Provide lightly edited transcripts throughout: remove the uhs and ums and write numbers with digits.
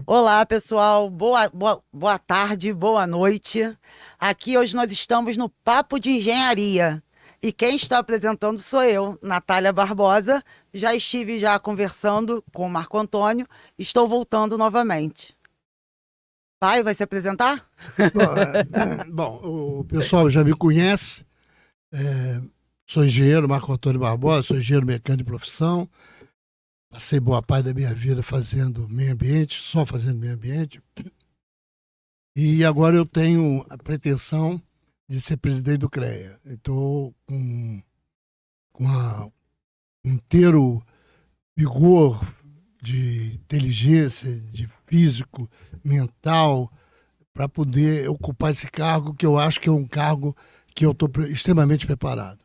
Olá, pessoal. Boa tarde, boa noite. Aqui hoje nós estamos no Papo de Engenharia. E quem está apresentando sou eu, Natália Barbosa. Já estive conversando com o Marco Antônio. Estou voltando novamente. Pai, vai se apresentar? Bom, o pessoal já me conhece. é, Sou engenheiro Marco Antônio Barbosa, sou engenheiro mecânico de profissão. Passei boa parte da minha vida fazendo meio ambiente, só fazendo meio ambiente. E agora eu tenho a pretensão de ser presidente do CREA. Estou com um inteiro vigor de inteligência, de físico, mental, para poder ocupar esse cargo, que eu acho que é um cargo que eu estou extremamente preparado.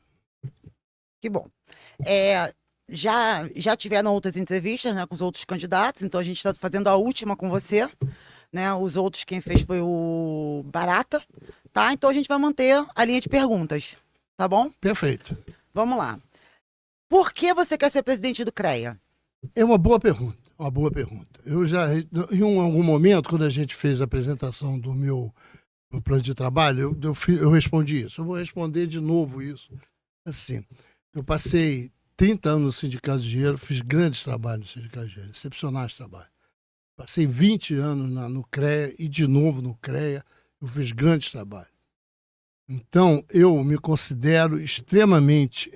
Que bom. Já tiveram outras entrevistas, né, com os outros candidatos, então a gente está fazendo a última com você, né? Os outros quem fez foi o Barata, tá? Então a gente vai manter a linha de perguntas, tá bom? Perfeito. Vamos lá. Por que você quer ser presidente do CREA? É uma boa pergunta, uma boa pergunta. Eu já, em algum momento, quando a gente fez a apresentação do meu plano de trabalho, eu respondi isso. Eu vou responder de novo isso. Assim, eu passei 30 anos no Sindicato de Engenheiro, fiz grandes trabalhos no Sindicato de Engenheiro, excepcionais trabalhos. Passei 20 anos no CREA e de novo no CREA, eu fiz grandes trabalhos. Então, eu me considero extremamente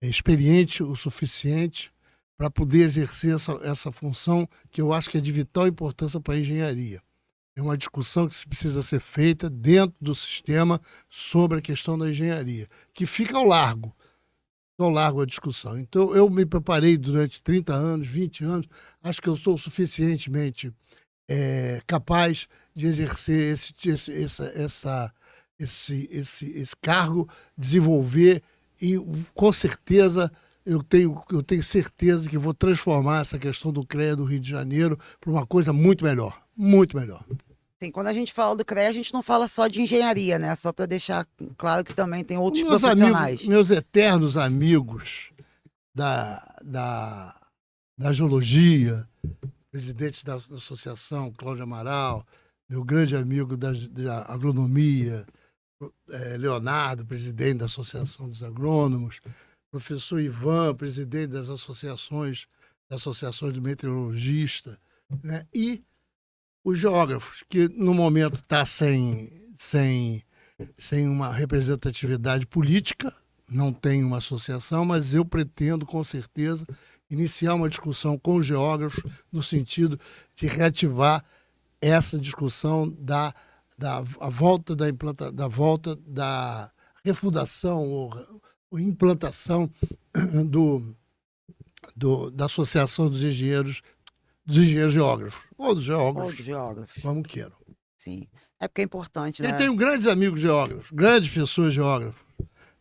experiente o suficiente para poder exercer essa função que eu acho que é de vital importância para a engenharia. É uma discussão que precisa ser feita dentro do sistema sobre a questão da engenharia, que fica ao largo a discussão. Então, eu me preparei durante 30 anos, 20 anos, acho que eu sou suficientemente capaz de exercer esse cargo, desenvolver e, com certeza, eu tenho certeza que vou transformar essa questão do CREA do Rio de Janeiro para uma coisa muito melhor, muito melhor. Sim, quando a gente fala do CREA, a gente não fala só de engenharia, né? Só para deixar claro que também tem outros Meus profissionais. amigos, meus eternos amigos da geologia, presidente da associação, Cláudio Amaral, meu grande amigo da agronomia, Leonardo, presidente da Associação dos Agrônomos, professor Ivan, presidente das associações de meteorologista, né? E os geógrafos, que no momento está sem uma representatividade política, não tem uma associação, mas eu pretendo, com certeza, iniciar uma discussão com os geógrafos no sentido de reativar essa discussão da volta da refundação ou implantação da Associação dos Engenheiros Geógrafos, ou dos geógrafos, como queiram. Sim, é porque é importante, né? Eu tenho grandes amigos geógrafos, grandes pessoas geógrafas.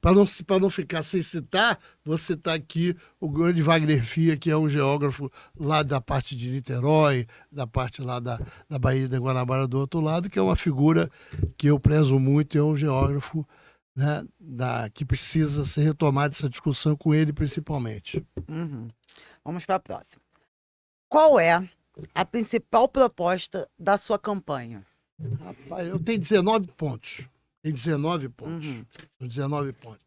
Para não ficar sem citar, vou citar aqui o grande Wagner Fia, que é um geógrafo lá da parte de Niterói, da parte lá da Baía de Guanabara do outro lado, que é uma figura que eu prezo muito, é um geógrafo, né, que precisa ser retomada essa discussão com ele principalmente. Uhum. Vamos para a próxima. Qual é a principal proposta da sua campanha? Rapaz, eu tenho 19 pontos. Tem 19 pontos. Uhum. 19 pontos.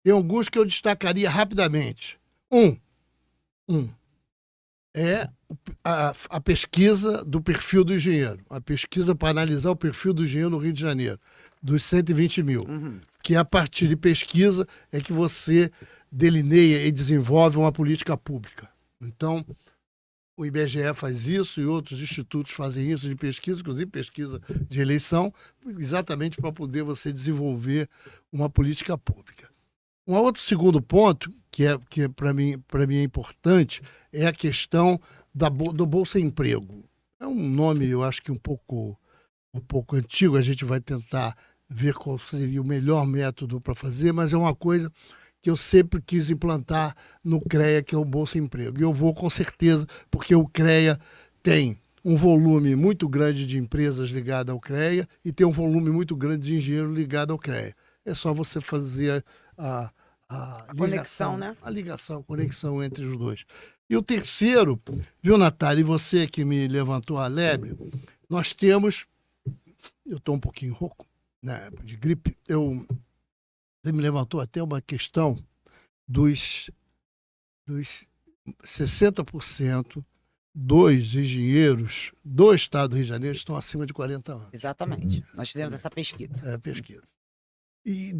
Tem alguns que eu destacaria rapidamente. Um é a pesquisa do perfil do engenheiro. A pesquisa para analisar o perfil do engenheiro no Rio de Janeiro, dos 120 mil. Uhum. Que a partir de pesquisa é que você delineia e desenvolve uma política pública. Então, o IBGE faz isso e outros institutos fazem isso de pesquisa, inclusive pesquisa de eleição, exatamente para poder você desenvolver uma política pública. Um outro segundo ponto, que para mim é importante, é a questão do Bolsa Emprego. É um nome, eu acho que um pouco antigo, a gente vai tentar ver qual seria o melhor método para fazer, mas é uma coisa que eu sempre quis implantar no CREA, que é o Bolsa Emprego. E eu vou com certeza, porque o CREA tem um volume muito grande de empresas ligadas ao CREA e tem um volume muito grande de engenheiro ligado ao CREA. É só você fazer a conexão, né? A conexão entre os dois. E o terceiro, viu, Natália, e você que me levantou a lebre, nós temos, eu estou um pouquinho rouco, né, de gripe, você me levantou até uma questão dos 60% dos engenheiros do estado do Rio de Janeiro estão acima de 40 anos. Exatamente. Nós fizemos essa pesquisa. É, pesquisa. E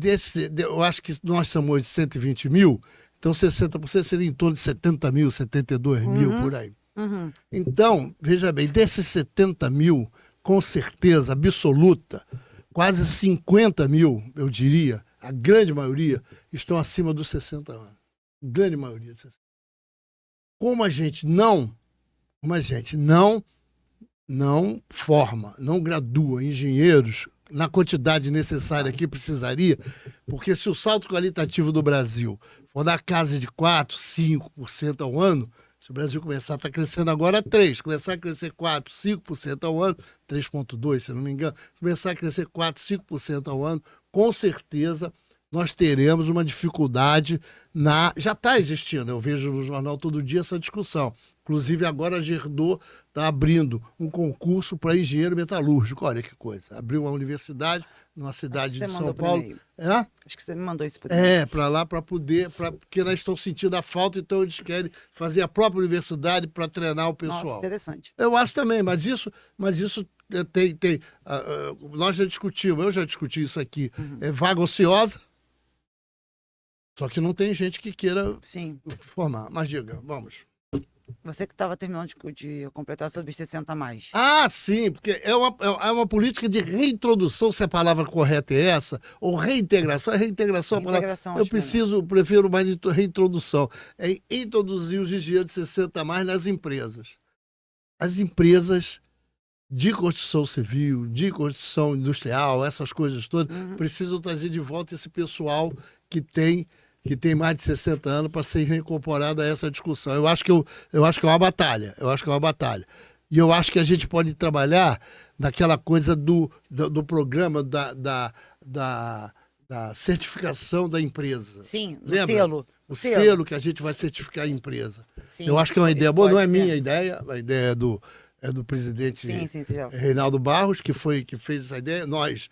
eu acho que nós somos de 120 mil, então 60% seria em torno de 70 mil, 72 mil, por aí. Uhum. Então, veja bem, desses 70 mil, com certeza absoluta, quase 50 mil, eu diria, a grande maioria, estão acima dos 60 anos. Grande maioria. Como a gente não forma, não gradua engenheiros na quantidade necessária que precisaria, porque se o salto qualitativo do Brasil for da casa de 4%, 5% ao ano, se o Brasil começar a estar crescendo agora 3%, começar a crescer 4%, 5% ao ano, 3,2%, se não me engano, começar a crescer 4%, 5% ao ano, com certeza nós teremos uma dificuldade já está existindo, eu vejo no jornal todo dia essa discussão. Inclusive, agora a Gerdau está abrindo um concurso para engenheiro metalúrgico. Olha que coisa. Abriu uma universidade numa cidade de São Paulo. Acho que você me mandou isso por aí. Para lá, porque elas estão sentindo a falta, então eles querem fazer a própria universidade para treinar o pessoal. Nossa, interessante. Eu acho também, mas isso tem nós já discutimos, eu já discuti isso aqui. É vaga ociosa, só que não tem gente que queira formar. Mas diga, vamos. Você que estava terminando de completar sobre os 60 a mais. Ah, sim, porque é uma política de reintrodução, se a palavra correta é essa, ou reintegração. Reintegração é a palavra. Prefiro mais reintrodução. É introduzir os engenheiros de 60 a mais nas empresas. As empresas de construção civil, de construção industrial, essas coisas todas, precisam trazer de volta esse pessoal que tem mais de 60 anos para ser reincorporado a essa discussão. Eu acho que é uma batalha. E eu acho que a gente pode trabalhar naquela coisa do programa da certificação da empresa. Sim, lembra? O selo que a gente vai certificar a empresa. Sim, eu acho que é uma ideia boa, não é minha ideia, a ideia é do presidente Reinaldo Barros, que fez essa ideia. Nós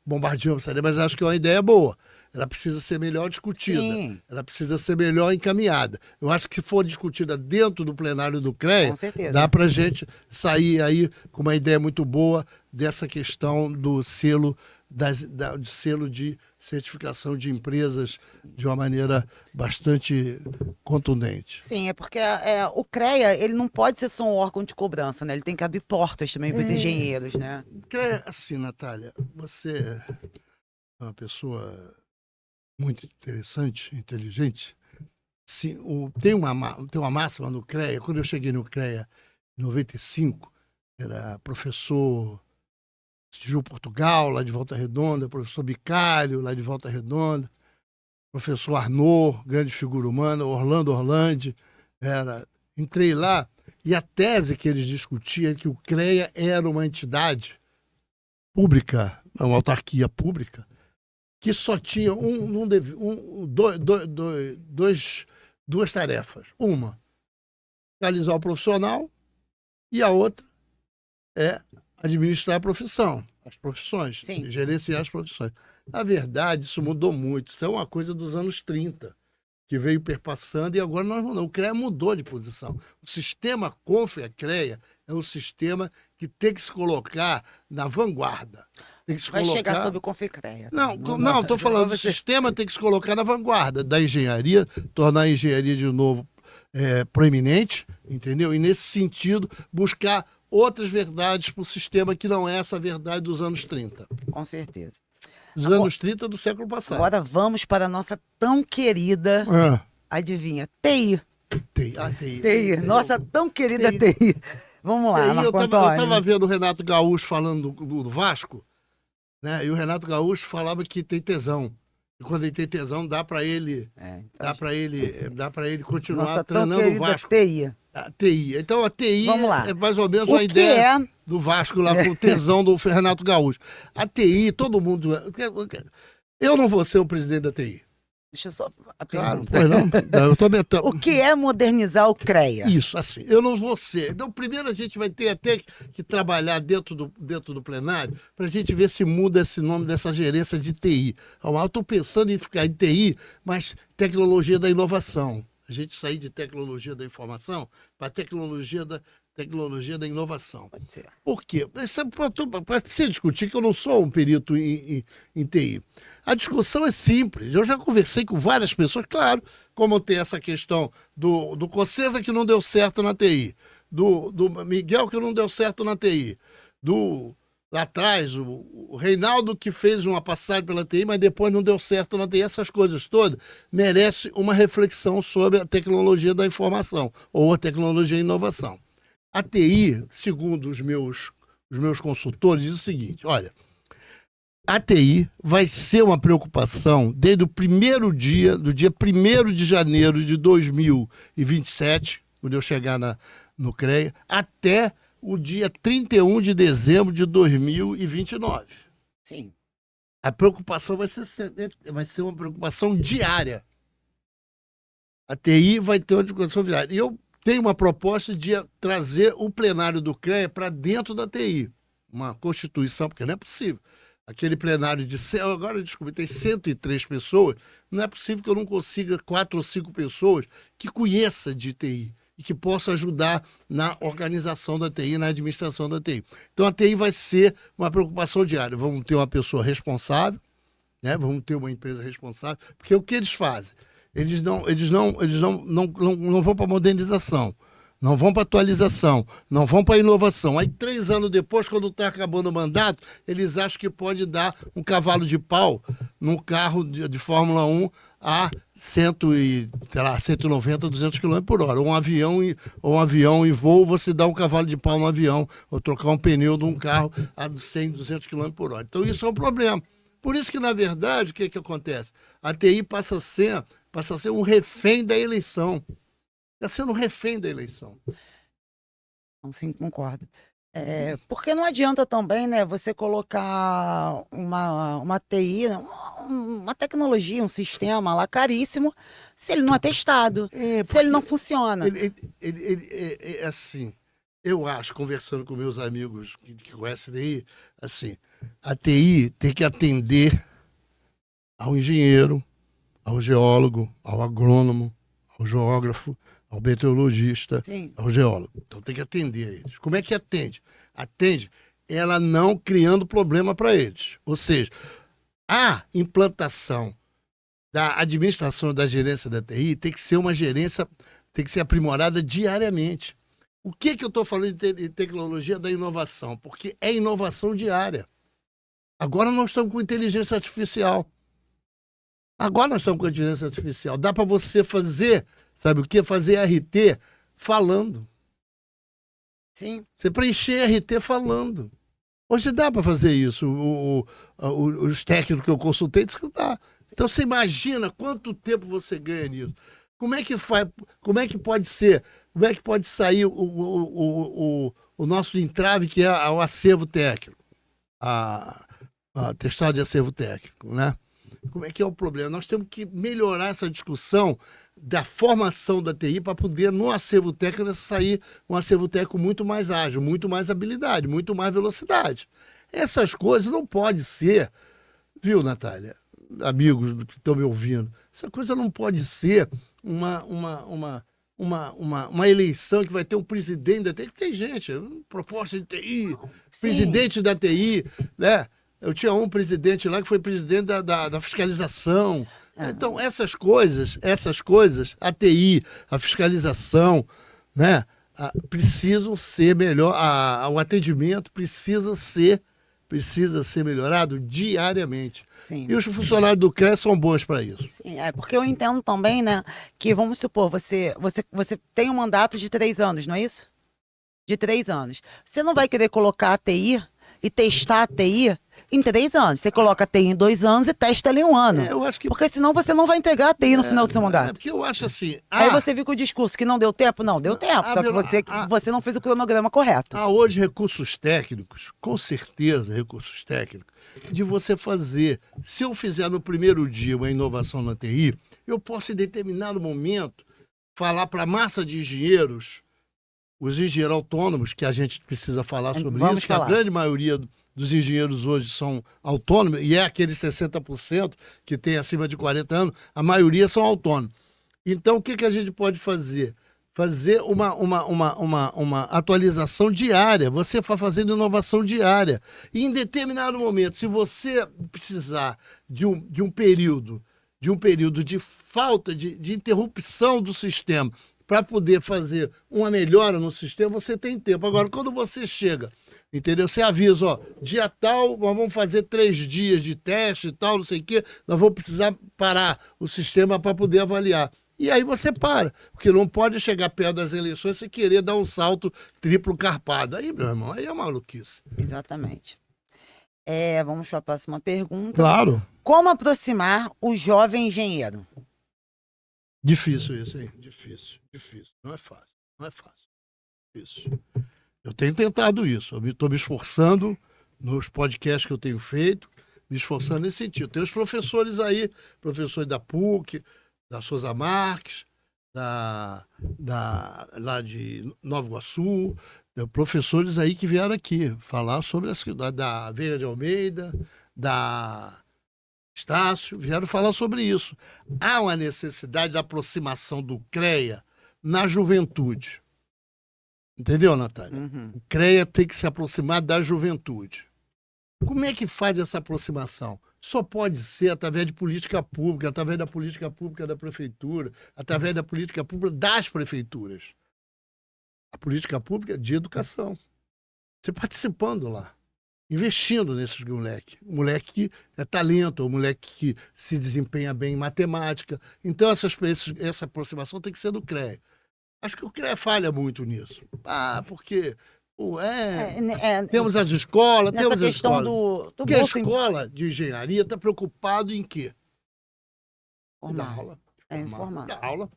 bombardeamos essa ideia, mas acho que é uma ideia boa. Ela precisa ser melhor discutida, ela precisa ser melhor encaminhada. Eu acho que se for discutida dentro do plenário do CREA, dá para a gente sair aí com uma ideia muito boa dessa questão do selo, do selo de certificação de empresas de uma maneira bastante contundente. Sim, é porque o CREA ele não pode ser só um órgão de cobrança, né? Ele tem que abrir portas também para os engenheiros, né? CREA, assim, Natália, você é uma pessoa muito interessante, inteligente. Sim, tem uma máxima no CREA. Quando eu cheguei no CREA em 95, era professor Gil Portugal, lá de Volta Redonda, professor Bicalho, lá de Volta Redonda, professor Arnaud, grande figura humana, Orlando Orlandi. Entrei lá e a tese que eles discutiam é que o CREA era uma entidade pública, uma autarquia pública, que só tinha duas tarefas. Uma, realizar o profissional, e a outra é administrar a profissão, as profissões, gerenciar as profissões. Na verdade, isso mudou muito. Isso é uma coisa dos anos 30, que veio perpassando, e agora nós mudamos. O CREA mudou de posição. O sistema CONFEA-CREA é um sistema que tem que se colocar na vanguarda. Tem que se Vai chegar sobre o CONFEA-CREA. Não, estou falando, o sistema tem que se colocar na vanguarda da engenharia, tornar a engenharia de novo proeminente, entendeu? E nesse sentido, buscar outras verdades para o sistema que não é essa verdade dos anos 30. Com certeza. Dos anos 30 do século passado. Agora vamos para a nossa tão querida, adivinha, TI. TI. Nossa tão querida TI. Vamos lá, Marco Antônio. Eu estava vendo o Renato Gaúcho falando do Vasco, né? E o Renato Gaúcho falava que tem tesão. E quando ele tem tesão, dá para ele, dá para ele continuar treinando o Vasco. A TI. Então a TI é mais ou menos a ideia do Vasco lá com o tesão do Renato Gaúcho. A TI, todo mundo. Eu não vou ser o presidente da TI. Deixa eu só a Claro, pergunta. pois não. Eu tô metendo. O que é modernizar o CREA? Isso, assim, eu não vou ser. Então, primeiro a gente vai ter até que trabalhar dentro do plenário para a gente ver se muda esse nome dessa gerência de TI. Eu estou pensando em ficar em TI, mas tecnologia da inovação. A gente sair de tecnologia da informação para tecnologia da inovação. Pode ser. Por quê? Para você discutir que eu não sou um perito em TI. A discussão é simples. Eu já conversei com várias pessoas, claro, como tem essa questão do Cocesa que não deu certo na TI, do Miguel que não deu certo na TI, lá atrás, o Reinaldo que fez uma passagem pela TI, mas depois não deu certo na TI. Essas coisas todas merecem uma reflexão sobre a tecnologia da informação ou a tecnologia da inovação. A TI, segundo os meus consultores, diz o seguinte: olha, a TI vai ser uma preocupação desde o primeiro dia, do dia 1º de janeiro de 2027, quando eu chegar no CREA, até o dia 31 de dezembro de 2029. Sim. A preocupação vai ser uma preocupação diária. A TI vai ter uma preocupação diária. E eu tenho uma proposta de trazer o plenário do CREA para dentro da TI. Uma constituição, porque não é possível. Aquele plenário agora eu descobri, tem 103 pessoas, não é possível que eu não consiga 4 ou 5 pessoas que conheçam de TI e que possam ajudar na organização da TI, na administração da TI. Então a TI vai ser uma preocupação diária. Vamos ter uma pessoa responsável, né? Vamos ter uma empresa responsável, porque o que eles fazem? Eles não vão para modernização, não vão para atualização, não vão para inovação. Aí 3 anos depois, quando está acabando o mandato, eles acham que pode dar um cavalo de pau num carro de Fórmula 1 a 190, 200 km por hora. Ou um avião em voo, você dá um cavalo de pau no avião, ou trocar um pneu de um carro a 100, 200 km por hora. Então isso é um problema. Por isso que, na verdade, o que acontece? A TI passa a ser um refém da eleição. Está sendo um refém da eleição. Então, sim, concordo. Porque não adianta também, né, você colocar uma TI, uma tecnologia, um sistema lá caríssimo, se ele não é testado, se ele não funciona. É assim, eu acho, conversando com meus amigos que conhecem TI, assim, a TI tem que atender ao engenheiro, ao geólogo, ao agrônomo, ao geógrafo, ao meteorologista, Sim. ao geólogo. Então tem que atender a eles. Como é que atende? Atende ela não criando problema para eles. Ou seja, a implantação da administração da gerência da TI tem que ser uma gerência, tem que ser aprimorada diariamente. O que eu estou falando de tecnologia da inovação? Porque é inovação diária. Agora nós estamos com inteligência artificial. Dá para você fazer, sabe o quê? Fazer RT falando. Sim. Você preencher RT falando. Hoje dá para fazer isso. Os técnicos que eu consultei dizem que dá. Então você imagina quanto tempo você ganha nisso. Como é que faz? Como é que pode ser? Como é que pode sair o nosso entrave, que é o acervo técnico? A testado de acervo técnico, né? Como é que é o problema? Nós temos que melhorar essa discussão da formação da TI para poder, no acervo técnico, sair um acervo técnico muito mais ágil, muito mais habilidade, muito mais velocidade. Essas coisas não podem ser, viu, Natália? Amigos que estão me ouvindo, essa coisa não pode ser uma eleição que vai ter um presidente da TI, que tem gente, proposta de TI, Sim. Presidente da TI, né? Eu tinha um presidente lá que foi presidente da fiscalização. Então, essas coisas, a TI, a fiscalização, né, precisam ser melhor, o atendimento precisa ser melhorado diariamente. Sim. E os funcionários do CREA são bons para isso. Sim, porque eu entendo também, né, que vamos supor, você tem um mandato de 3 anos, não é isso? De 3 anos. Você não vai querer colocar a TI e testar a TI em 3 anos. Você coloca a TI em 2 anos e testa ali 1 ano. Eu acho que... Porque senão você não vai entregar a TI no final do seu mandato. porque eu acho assim... Aí você viu com o discurso que não deu tempo? Não, deu tempo. Só que você não fez o cronograma correto. Há hoje recursos técnicos, com certeza recursos técnicos, de você fazer. Se eu fizer no primeiro dia uma inovação na TI, eu posso em determinado momento falar para a massa de engenheiros, os engenheiros autônomos, que a gente precisa falar sobre isso, que a grande maioria dos engenheiros hoje são autônomos, e é aqueles 60% que tem acima de 40 anos, a maioria são autônomos. Então, o que a gente pode fazer? Fazer uma atualização diária. Você vai fazendo inovação diária. E em determinado momento, se você precisar de um período de falta, de interrupção do sistema, para poder fazer uma melhora no sistema, você tem tempo. Agora, quando você chega, entendeu? Você avisa, ó, dia tal, nós vamos fazer 3 dias de teste e tal, não sei o quê, nós vamos precisar parar o sistema para poder avaliar. E aí você para, porque não pode chegar perto das eleições e querer dar um salto triplo carpado. Aí, meu irmão, aí é maluquice. Exatamente. Vamos para a próxima pergunta. Claro. Como aproximar o jovem engenheiro? Difícil isso, hein? Difícil. Não é fácil. Difícil. Eu tenho tentado isso. Eu estou me esforçando nos podcasts que eu tenho feito, me esforçando nesse sentido. Tem os professores aí, professores da PUC, da Souza Marques, lá de Nova Iguaçu, professores aí que vieram aqui falar sobre a cidade da Veiga de Almeida, da Estácio, vieram falar sobre isso. Há uma necessidade da aproximação do CREA na juventude. Entendeu, Natália? Uhum. O CREA tem que se aproximar da juventude. Como é que faz essa aproximação? Só pode ser através de política pública, através da política pública da prefeitura, através da política pública das prefeituras. A política pública de educação. Você participando lá, investindo nesses moleques. O moleque que é talento, o moleque que se desempenha bem em matemática. Então, essa aproximação tem que ser do CREA. Acho que o CREA falha muito nisso. Porque... temos as escolas, temos a escola. Porque a escola de engenharia está preocupado em quê? Dar aula. Informar. Dar aula.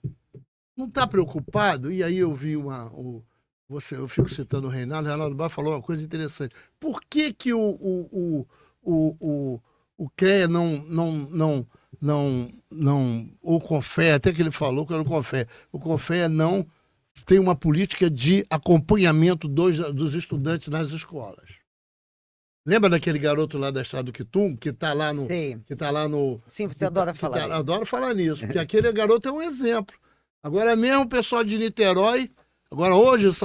Não está preocupado? E aí eu vi eu fico citando o Reinaldo Bar falou uma coisa interessante. Por que o CREA o CONFEA, até que ele falou que era o CONFEA não tem uma política de acompanhamento dos estudantes nas escolas. Lembra daquele garoto lá da Estrada do Quitum, que está lá no... Sim. Que tá lá no Sim, você adora falar. Adoro falar nisso, porque aquele garoto é um exemplo. Agora mesmo o pessoal de Niterói,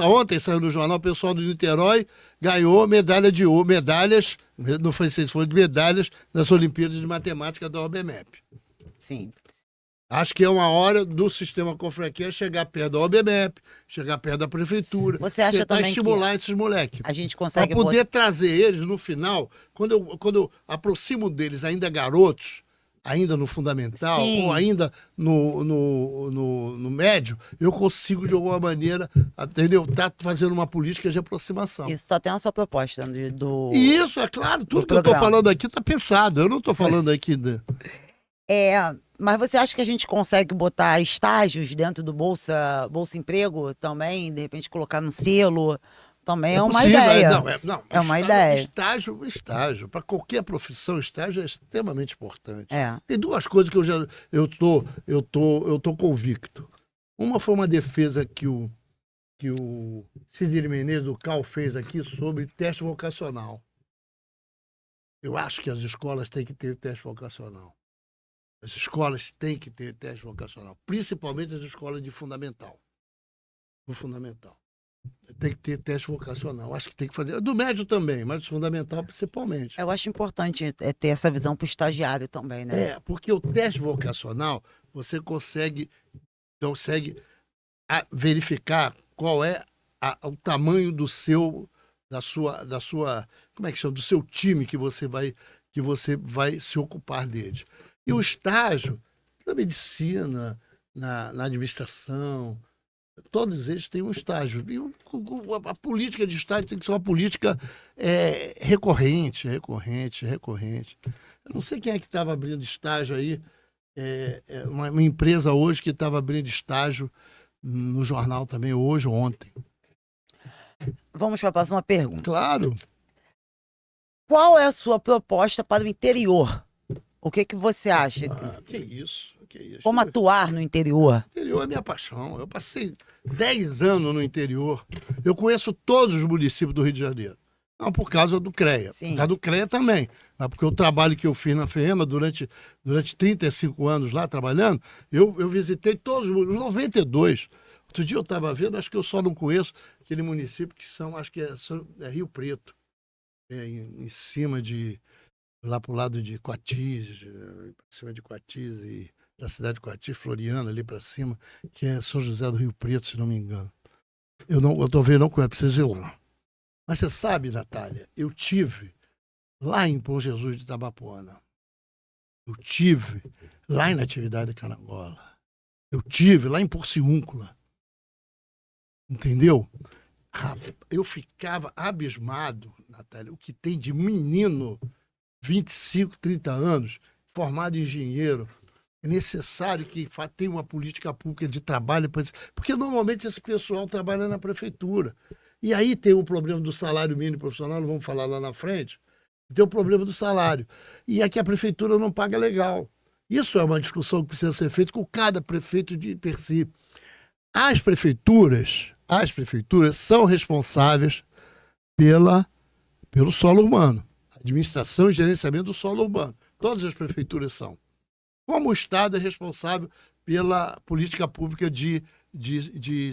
ontem saiu no jornal, o pessoal de Niterói ganhou medalhas, não foi se foi de medalhas, nas Olimpíadas de Matemática da OBMEP. Sim. Acho que é uma hora do sistema Confraquia chegar perto da OBMEP, chegar perto da prefeitura, você acha tentar também estimular que esses moleques. A gente consegue para poder trazer eles no final, quando eu aproximo deles ainda garotos, ainda no fundamental, Sim. ou ainda no médio, eu consigo de alguma maneira, entendeu? Tá fazendo uma política de aproximação. Isso só tem a sua proposta do... E isso, é claro, tudo que eu estou falando aqui está pensado. Eu não estou falando aqui Mas você acha que a gente consegue botar estágios dentro do Bolsa Emprego também? De repente colocar no selo? Também é uma possível, ideia. É uma ideia. Estágio. Para qualquer profissão, estágio é extremamente importante. É. Tem 2 coisas que eu tô convicto. Uma foi uma defesa que o Sidney Menezes do CAL fez aqui sobre teste vocacional. Eu acho que as escolas têm que ter teste vocacional. As escolas têm que ter teste vocacional, principalmente as escolas de fundamental. No fundamental. Tem que ter teste vocacional. Acho que tem que fazer. Do médio também, mas do fundamental principalmente. Eu acho importante ter essa visão para o estagiário também, né? Porque o teste vocacional, você consegue verificar qual é o tamanho do seu como é que chama? Do seu time que você vai se ocupar dele. E o estágio, na medicina, na administração, Todos eles têm um estágio. E a política de estágio tem que ser uma política recorrente. Eu não sei quem é que estava abrindo estágio aí. Uma empresa hoje que estava abrindo estágio no jornal também, hoje ou ontem. Vamos para a próxima pergunta. Claro. Qual é a sua proposta para o interior? O que você acha? Que isso. Como atuar no interior? O interior é minha paixão. Eu passei 10 anos no interior. Eu conheço todos os municípios do Rio de Janeiro. Não por causa do CREA. Sim. Por causa do CREA também. Mas porque o trabalho que eu fiz na FEMA durante 35 anos lá trabalhando, eu visitei todos os 92. Outro dia eu estava vendo, acho que eu só não conheço aquele município que acho que é Rio Preto. Em cima de... lá para o lado de Coatis, em cima de Coatis e da cidade de Coatis, Floriana, ali para cima, que é São José do Rio Preto, se não me engano. Eu talvez não conheço, preciso ir lá. Mas você sabe, Natália, eu tive lá em Bom Jesus de Itabapoana. Eu tive lá em Natividade de Carangola. Eu tive lá em Porciúncula. Entendeu? Eu ficava abismado, Natália, o que tem de menino 25, 30 anos, formado engenheiro. É necessário que tenha uma política pública de trabalho, porque normalmente esse pessoal trabalha na prefeitura. E aí tem o problema do salário mínimo profissional, não vamos falar lá na frente, tem o problema do salário. E aqui a prefeitura não paga legal. Isso é uma discussão que precisa ser feita com cada prefeito de per si. As prefeituras são responsáveis pelo solo urbano. Administração e gerenciamento do solo urbano. Todas as prefeituras são. Como o Estado é responsável pela política pública de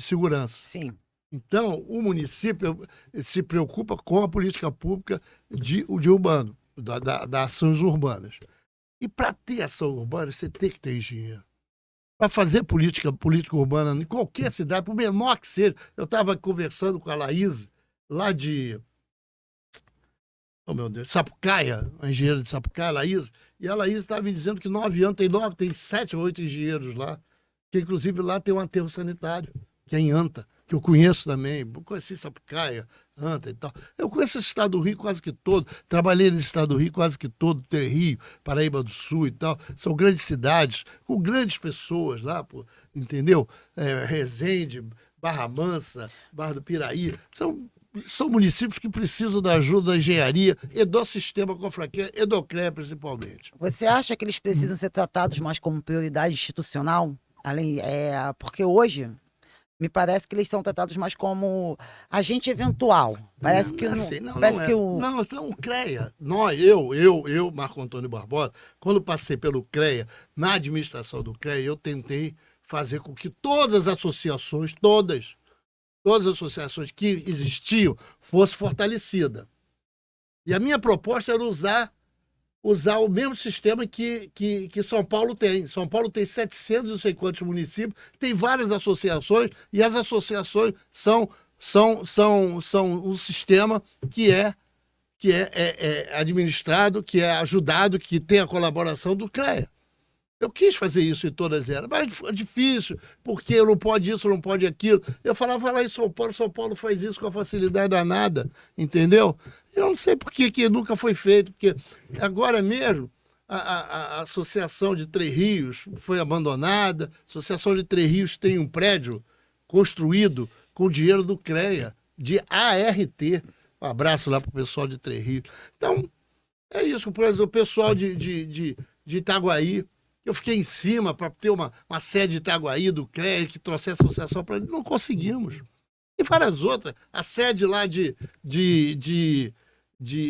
segurança. Sim. Então, o município se preocupa com a política pública de urbano, das ações urbanas. E para ter ação urbana, você tem que ter engenheiro. Para fazer política urbana em qualquer cidade, por menor que seja. Eu estava conversando com a Laís, lá de... oh, meu Deus, Sapucaia, a engenheira de Sapucaia, a Laís, e a Laís estava me dizendo que 9 anos, tem 7 ou 8 engenheiros lá, que inclusive lá tem um aterro sanitário, que é em Anta, que eu conheço também, eu conheci Sapucaia, Anta e tal. Eu conheço esse estado do Rio quase que todo, trabalhei nesse estado do Rio quase que todo, Rio, Paraíba do Sul e tal. São grandes cidades, com grandes pessoas lá, pô, entendeu? Resende, Barra Mansa, Barra do Piraí, são municípios que precisam da ajuda da engenharia e do sistema Confraquer e do CREA principalmente. Você acha que eles precisam ser tratados mais como prioridade institucional? Porque hoje me parece que eles são tratados mais como agente eventual. Parece que Não, então o CREA, eu, Marco Antônio Barbosa, quando passei pelo CREA, na administração do CREA, eu tentei fazer com que todas as associações, todas as associações que existiam fossem fortalecidas. E a minha proposta era usar o mesmo sistema que São Paulo tem. São Paulo tem 700 e não sei quantos municípios, tem várias associações, e as associações são um sistema que é administrado, que é ajudado, que tem a colaboração do CREA. Eu quis fazer isso em todas elas, mas é difícil, porque não pode isso, não pode aquilo. Eu falava lá em São Paulo faz isso com a facilidade danada, entendeu? Eu não sei por que nunca foi feito, porque agora mesmo a Associação de Três Rios foi abandonada, a Associação de Três Rios tem um prédio construído com dinheiro do CREA, de ART. Um abraço lá para o pessoal de Três Rios. Então, é isso, por exemplo, o pessoal de Itaguaí. Eu fiquei em cima para ter uma sede de Itaguaí, do CREA, que trouxesse a associação para ele. Não conseguimos. E várias outras. A sede lá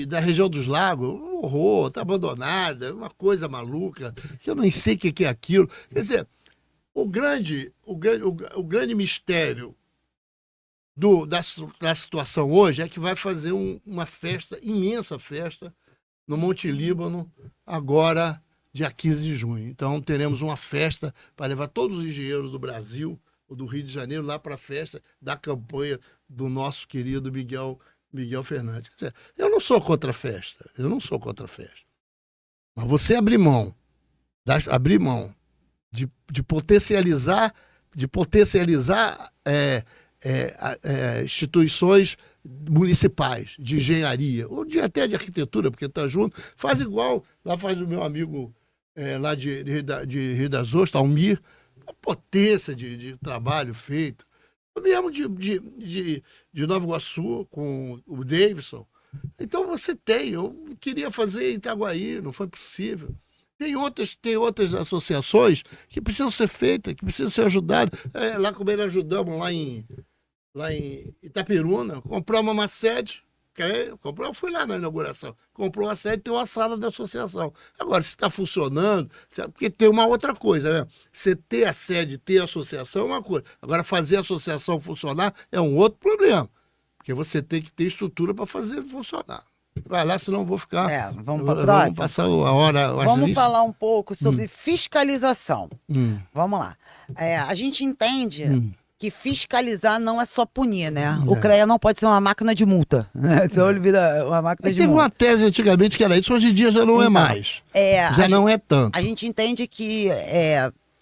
da região dos lagos, um horror, está abandonada, uma coisa maluca, que eu nem sei o que é aquilo. Quer dizer, o grande mistério da situação hoje é que vai fazer uma festa, imensa festa, no Monte Líbano, agora, dia 15 de junho. Então, teremos uma festa para levar todos os engenheiros do Brasil, ou do Rio de Janeiro, lá para a festa da campanha do nosso querido Miguel Fernandes. Quer dizer, eu não sou contra a festa, Mas você abrir mão de potencializar de potencializar instituições municipais, de engenharia, ou até de arquitetura, porque está junto, faz igual, lá faz o meu amigo lá de Rio das Ostras, Almir, uma potência de trabalho feito. Mesmo de Nova Iguaçu, com o Davidson. Então você tem, eu queria fazer em Itaguaí, não foi possível. Tem outras associações que precisam ser feitas, que precisam ser ajudadas. Lá como nós ajudamos, lá em Itaperuna, compramos uma sede, eu fui lá na inauguração, comprou uma sede e tem uma sala da associação. Agora, se está funcionando, porque tem uma outra coisa, né? Você ter a sede, ter a associação é uma coisa. Agora, fazer a associação funcionar é um outro problema, porque você tem que ter estrutura para fazer funcionar. Vai lá, senão eu vou ficar. Vamos para próxima. Vamos passar a hora. Vamos falar um pouco sobre fiscalização. Vamos lá. A gente entende que fiscalizar não é só punir, né? O CREA não pode ser uma máquina de multa. Né? Senão ele vira uma máquina de multa. Teve uma tese antigamente que era isso, hoje em dia já não é mais. Já não é tanto. A gente entende que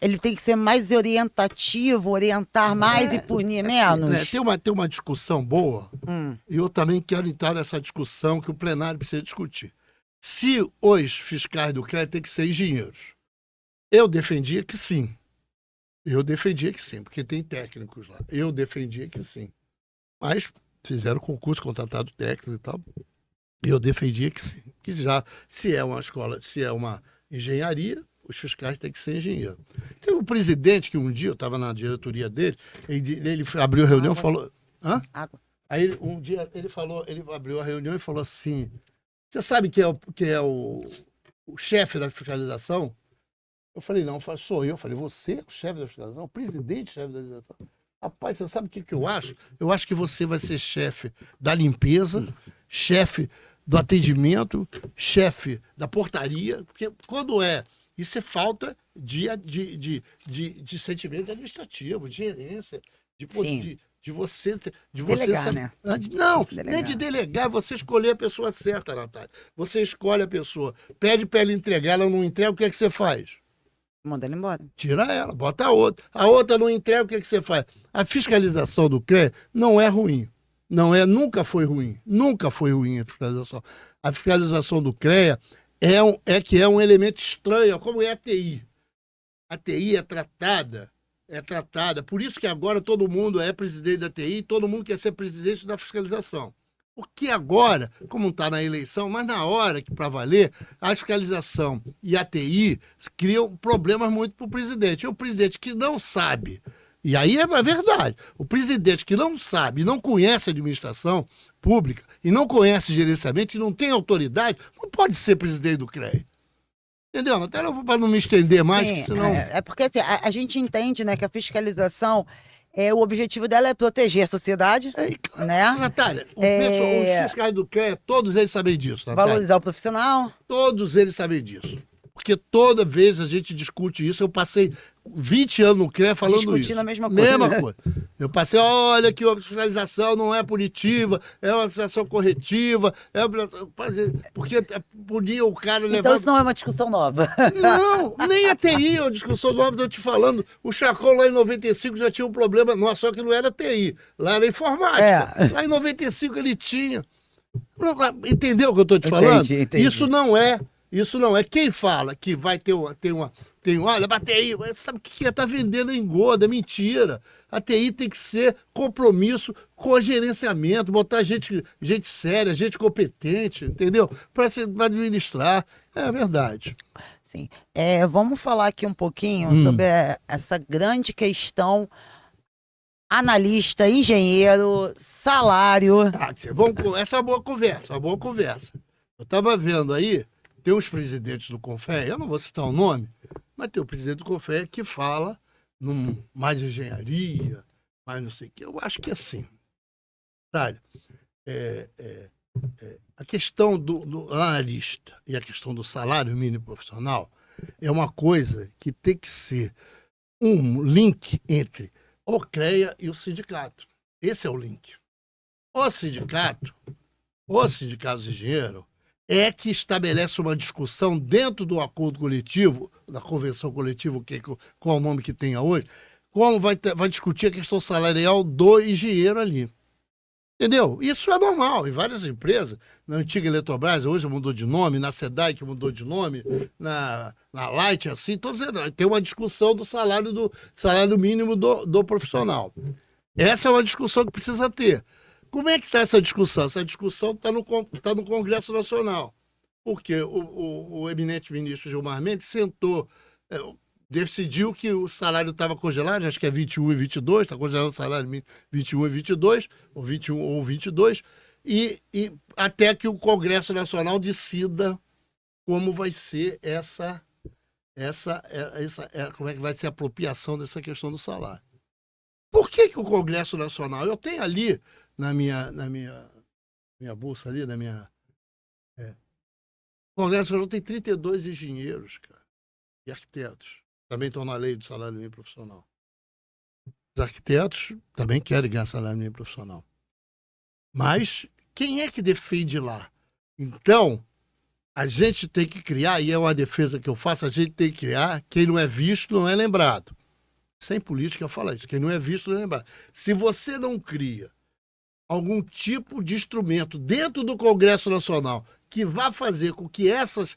ele tem que ser mais orientativo, orientar mais e punir menos. Tem uma discussão boa, e eu também quero entrar nessa discussão que o plenário precisa discutir. Se os fiscais do CREA têm que ser engenheiros, eu defendia que sim. Porque tem técnicos lá. Eu defendia que sim. Mas fizeram concurso, contratado técnico e tal. Eu defendia que sim. Que já, se é uma escola, se é uma engenharia, os fiscais têm que ser engenheiros. Tem um presidente que um dia, eu estava na diretoria dele, ele abriu a reunião e falou... Hã? Água. Aí um dia ele abriu a reunião e falou assim, você sabe quem é o chefe da fiscalização? Eu falei, não, sou eu. Eu falei, você é o chefe da fiscalização? O presidente chefe da fiscalização? Rapaz, você sabe o que eu acho? Eu acho que você vai ser chefe da limpeza, chefe do atendimento, chefe da portaria, porque quando isso é falta de sentimento administrativo, de gerência, de você delegar, saber, né? Não, delegar. nem de delegar, você escolher a pessoa certa, Natália. Você escolhe a pessoa, pede para ela entregar, ela não entrega, o que é que você faz? Manda ela embora. Tira ela, bota a outra. A outra não entrega, o que é que você faz? A fiscalização do CREA não é ruim. Nunca foi ruim. Nunca foi ruim a fiscalização. A fiscalização do CREA é um elemento estranho, como é a TI. A TI é tratada. Por isso que agora todo mundo é presidente da TI, todo mundo quer ser presidente da fiscalização. Porque agora, como não está na eleição, mas na hora que para valer, a fiscalização e a TI criam problemas muito para o presidente. E o presidente que não sabe, e aí é verdade, o presidente que não sabe, não conhece a administração pública, e não conhece gerenciamento, e não tem autoridade, não pode ser presidente do CREA. Entendeu? Até para não me estender mais, Sim, senão... porque assim, a gente entende, né, que a fiscalização, o objetivo dela é proteger a sociedade, né? Natália, os fiscais do CREA, todos eles sabem disso, Natália. Valorizar o profissional. Todos eles sabem disso. Porque toda vez a gente discute isso, eu passei 20 anos no CREA falando isso. Discutindo a mesma coisa. Mesma coisa. Eu passei, olha que a fiscalização não é punitiva, é uma fiscalização corretiva, porque punir o cara levar... Então isso não é uma discussão nova. Não, nem a TI é uma discussão nova, estou te falando. O Chacon lá em 95 já tinha um problema, só que não era TI, lá era informática. Lá em 95 ele tinha. Entendeu o que eu estou te falando? Entendi. Isso não é quem fala que vai ter olha, a TI, sabe o que é? Tá vendendo engodo, é mentira. A TI tem que ser compromisso com o gerenciamento, botar gente séria, gente competente, entendeu? Para administrar. É verdade. Sim. Vamos falar aqui um pouquinho sobre essa grande questão analista, engenheiro, salário. Essa é uma boa conversa. Eu estava vendo aí, tem uns presidentes do CONFEA, eu não vou citar o nome, mas tem o presidente do CONFEA que fala mais engenharia, mais não sei o quê. Eu acho que é assim. Sabe? A questão do analista e a questão do salário mínimo profissional é uma coisa que tem que ser um link entre o CREA e o sindicato. Esse é o link. O sindicato dos engenheiros é que estabelece uma discussão dentro do acordo coletivo, da convenção coletiva, qual é o nome que tenha hoje, como vai discutir a questão salarial do engenheiro ali. Entendeu? Isso é normal em várias empresas. Na antiga Eletrobras, hoje mudou de nome, na SEDAI, que mudou de nome, na Light, assim, todos tem uma discussão do salário mínimo do profissional. Essa é uma discussão que precisa ter. Como é que está essa discussão? Essa discussão está no Congresso Nacional. Porque o eminente ministro Gilmar Mendes sentou, decidiu que o salário estava congelado, acho que é 21 e 22, está congelando o salário 21 e 22, ou 21 ou 22, e até que o Congresso Nacional decida como vai ser como é que vai ser a apropriação dessa questão do salário. Por que o Congresso Nacional? Eu tenho ali na minha bolsa ali, o Congresso Nacional tem 32 engenheiros, cara, e arquitetos. Também estão na lei do salário mínimo profissional. Os arquitetos também querem ganhar salário mínimo profissional. Mas quem é que defende lá? Então, a gente tem que criar, e é uma defesa que eu faço, a gente tem que criar, quem não é visto não é lembrado. Sem política eu falo isso, quem não é visto não é lembrado. Se você não cria algum tipo de instrumento dentro do Congresso Nacional que vá fazer com que essas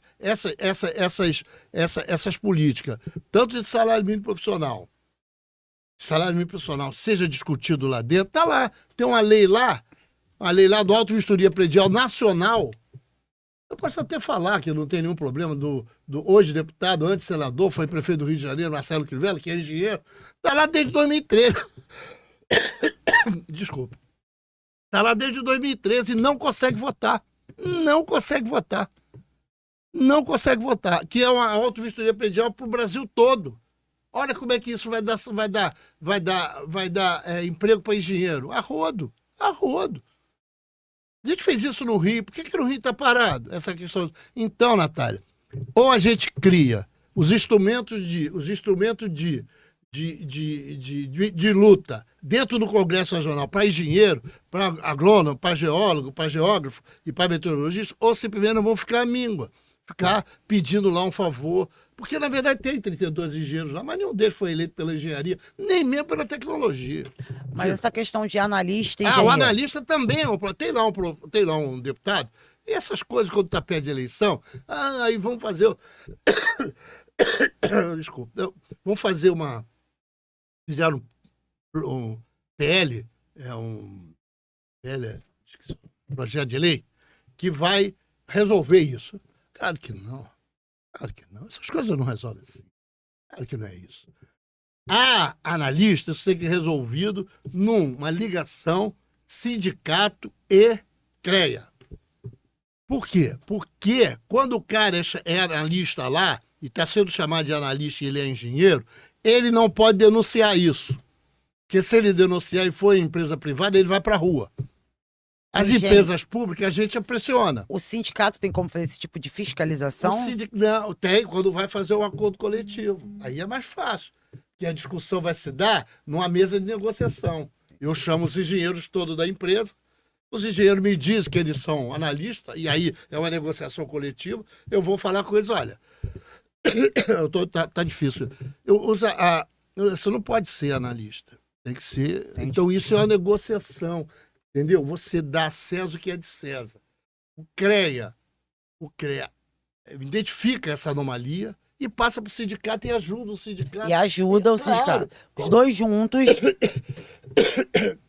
políticas, tanto de salário mínimo profissional, seja discutido lá dentro, está lá, tem uma lei lá do Auto Vistoria Predial Nacional. Eu posso até falar que não tem nenhum problema do hoje deputado, antes senador, foi prefeito do Rio de Janeiro, Marcelo Crivella, que é engenheiro, está lá desde 2013. Desculpa. Está lá desde 2013 e não consegue votar. Não consegue votar. Não consegue votar. Que é uma auto-vistoria predial para o Brasil todo. Olha como é que isso vai dar emprego para engenheiro. A rodo. A gente fez isso no Rio. Por que no Rio está parado? Essa questão. Então, Natália, ou a gente cria os instrumentos de luta dentro do Congresso Nacional para engenheiro, para agrônomo, para geólogo, para geógrafo e para meteorologista, ou simplesmente não vão ficar à míngua, ficar pedindo lá um favor, porque na verdade tem 32 engenheiros lá, mas nenhum deles foi eleito pela engenharia, nem mesmo pela tecnologia. Mas essa questão de analista e engenheiro... o analista também é tem lá um deputado, e essas coisas quando está perto de eleição, aí vamos fazer... Desculpa, vamos fazer fizeram um PL, um projeto de lei, que vai resolver isso. Claro que não. Essas coisas não resolvem assim. Claro que não é isso. A analista, isso tem que ser resolvido numa ligação sindicato e CREA. Por quê? Porque quando o cara é analista lá, e está sendo chamado de analista e ele é engenheiro, ele não pode denunciar isso. Porque se ele denunciar e for em empresa privada, ele vai para a rua. As empresas públicas, a gente pressiona. O sindicato tem como fazer esse tipo de fiscalização? Não, tem, quando vai fazer um acordo coletivo. Aí é mais fácil. Que a discussão vai se dar numa mesa de negociação. Eu chamo os engenheiros todos da empresa, os engenheiros me dizem que eles são analistas, e aí é uma negociação coletiva, eu vou falar com eles, olha, tá difícil. Você não pode ser analista. Tem que ser. Entendi. Então, isso é uma negociação. Entendeu? Você dá a César o que é de César. O CREA identifica essa anomalia e passa para o sindicato e ajuda o sindicato. Claro. Os dois juntos.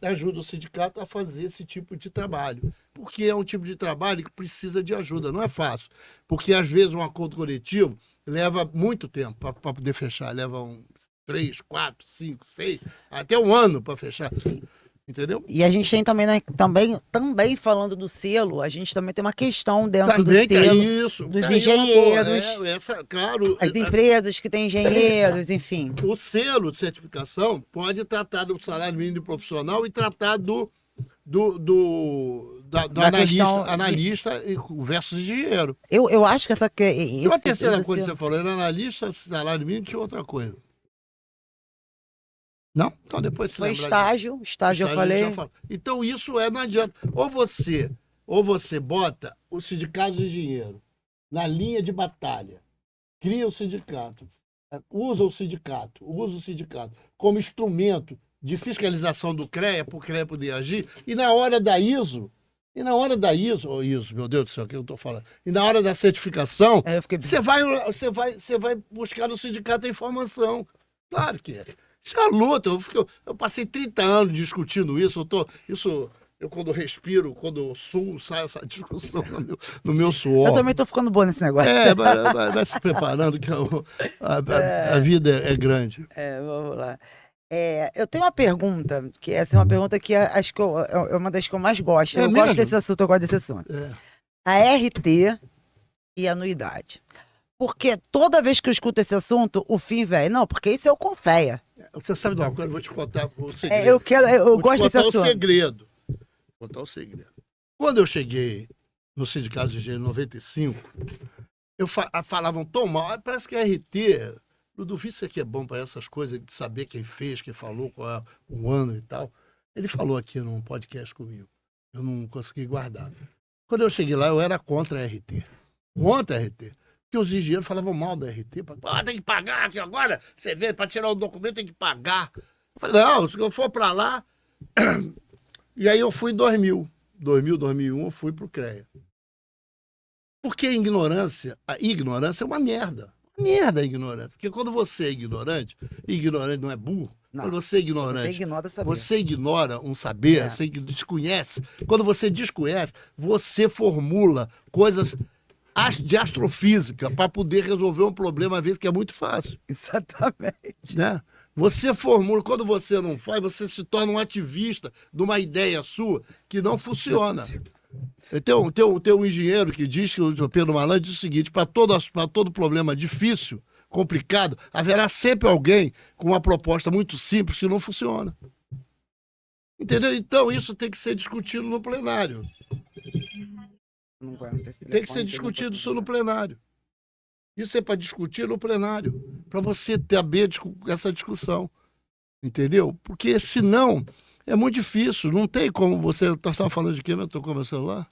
Ajuda o sindicato a fazer esse tipo de trabalho. Porque é um tipo de trabalho que precisa de ajuda. Não é fácil. Porque, às vezes, um acordo coletivo leva muito tempo para poder fechar. Leva 3, 4, 5, 6, até um ano para fechar. Sim. Entendeu? E a gente tem também, né, também falando do selo, a gente também tem uma questão dentro também do selo isso, dos engenheiros, claro, as empresas que têm engenheiros, enfim. O selo de certificação pode tratar do salário mínimo profissional e tratar do analista versus engenheiro. Eu acho que E a terceira coisa que você falou, era analista, salário mínimo, tinha outra coisa. Não? Então depois se foi lembrar estágio eu falei. Então isso não adianta. Ou você bota o sindicato de engenheiro na linha de batalha, cria o sindicato, usa o sindicato como instrumento de fiscalização do CREA, para o CREA poder agir, e na hora da ISO, meu Deus do céu, o que eu estou falando? E na hora da certificação, você vai buscar no sindicato a informação. Claro que é. Isso é uma luta. Eu passei 30 anos discutindo isso. Eu quando respiro, quando eu suo, sai essa discussão no meu suor. Eu também tô ficando bom nesse negócio. Vai se preparando, que a vida é grande. Vamos lá. Eu tenho uma pergunta, que essa é uma pergunta que acho que é uma das que eu mais gosto. Eu gosto desse assunto, eu gosto desse assunto. A RT e a anuidade. Porque toda vez que eu escuto esse assunto, o fim vem. Não, porque isso é o Confea. Você sabe de uma coisa? Eu vou te contar o segredo. Eu gosto desse assunto. Vou contar o segredo. Quando eu cheguei no Sindicato de Engenharia em 95, falavam tão mal. Parece que a RT, Ludovico, isso aqui é bom para essas coisas, de saber quem fez, quem falou, qual é o ano e tal. Ele falou aqui num podcast comigo. Eu não consegui guardar. Quando eu cheguei lá, eu era contra a RT. Contra a RT. Porque os engenheiros falavam mal da RT. Tem que pagar aqui agora. Você vê, para tirar o documento tem que pagar. Eu falei, não, se eu for para lá... E aí eu fui em 2001, eu fui para o CREA. Porque a ignorância é uma merda. Uma merda a ignorância. Porque quando você é ignorante não é burro. Não. Quando você é ignorante, você ignora um saber, você desconhece. Quando você desconhece, você formula coisas de astrofísica para poder resolver um problema, às vezes, que é muito fácil. Exatamente. Né? Você formula, quando você não faz, você se torna um ativista de uma ideia sua que não funciona. Tem um engenheiro que diz, que o Pedro Malan diz o seguinte: para todo problema difícil, complicado, haverá sempre alguém com uma proposta muito simples que não funciona. Entendeu? Então, isso tem que ser discutido no plenário. Tem que ser discutido isso no plenário. Isso é para discutir no plenário, para você ter essa discussão, entendeu? Porque senão é muito difícil, não tem como você... Você estava falando de quê? Eu estou com o meu celular?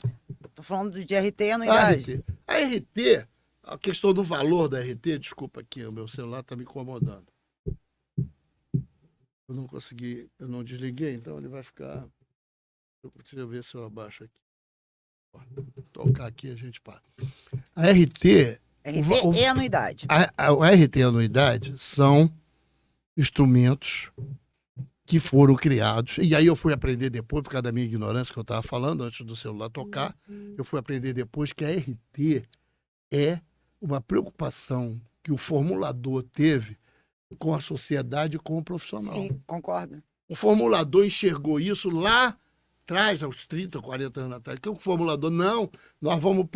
Estou falando de RT e anuidade. A RT, a questão do valor da RT, desculpa aqui, o meu celular está me incomodando. Eu não desliguei, então ele vai ficar... Deixa eu ver se eu abaixo aqui. Tocar aqui, a gente para. A RT... e anuidade. O RT e a anuidade são instrumentos que foram criados. E aí eu fui aprender depois, por causa da minha ignorância que eu estava falando, antes do celular tocar, eu fui aprender depois que a RT é uma preocupação que o formulador teve com a sociedade e com o profissional. Sim, concordo. O formulador enxergou isso lá atrás, aos 30, 40 anos atrás. Que o formulador, não, nós vamos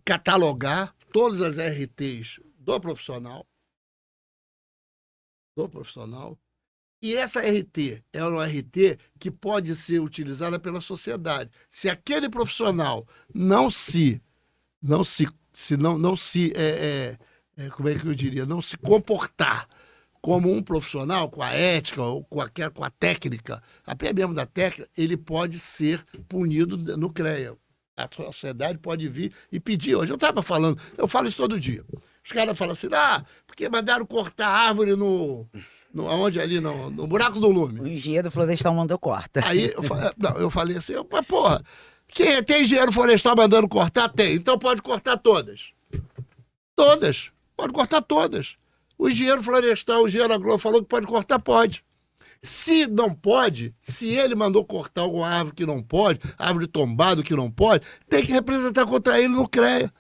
catalogar todas as RTs do profissional. E essa RT é uma RT que pode ser utilizada pela sociedade. Se aquele profissional não se comportar como um profissional, com a ética ou com a técnica, até mesmo da técnica, ele pode ser punido no CREA. A sociedade pode vir e pedir. Hoje eu estava falando, eu falo isso todo dia. Os caras falam assim, porque mandaram cortar a árvore aonde ali, no buraco do lume. O engenheiro florestal mandou corta. Aí eu falei assim, mas porra, tem engenheiro florestal mandando cortar? Tem, então pode cortar todas. Todas, pode cortar todas. O engenheiro florestal, o engenheiro agrônomo falou que pode cortar, pode. Se não pode, se ele mandou cortar alguma árvore que não pode, árvore tombada que não pode, tem que representar contra ele no CREA.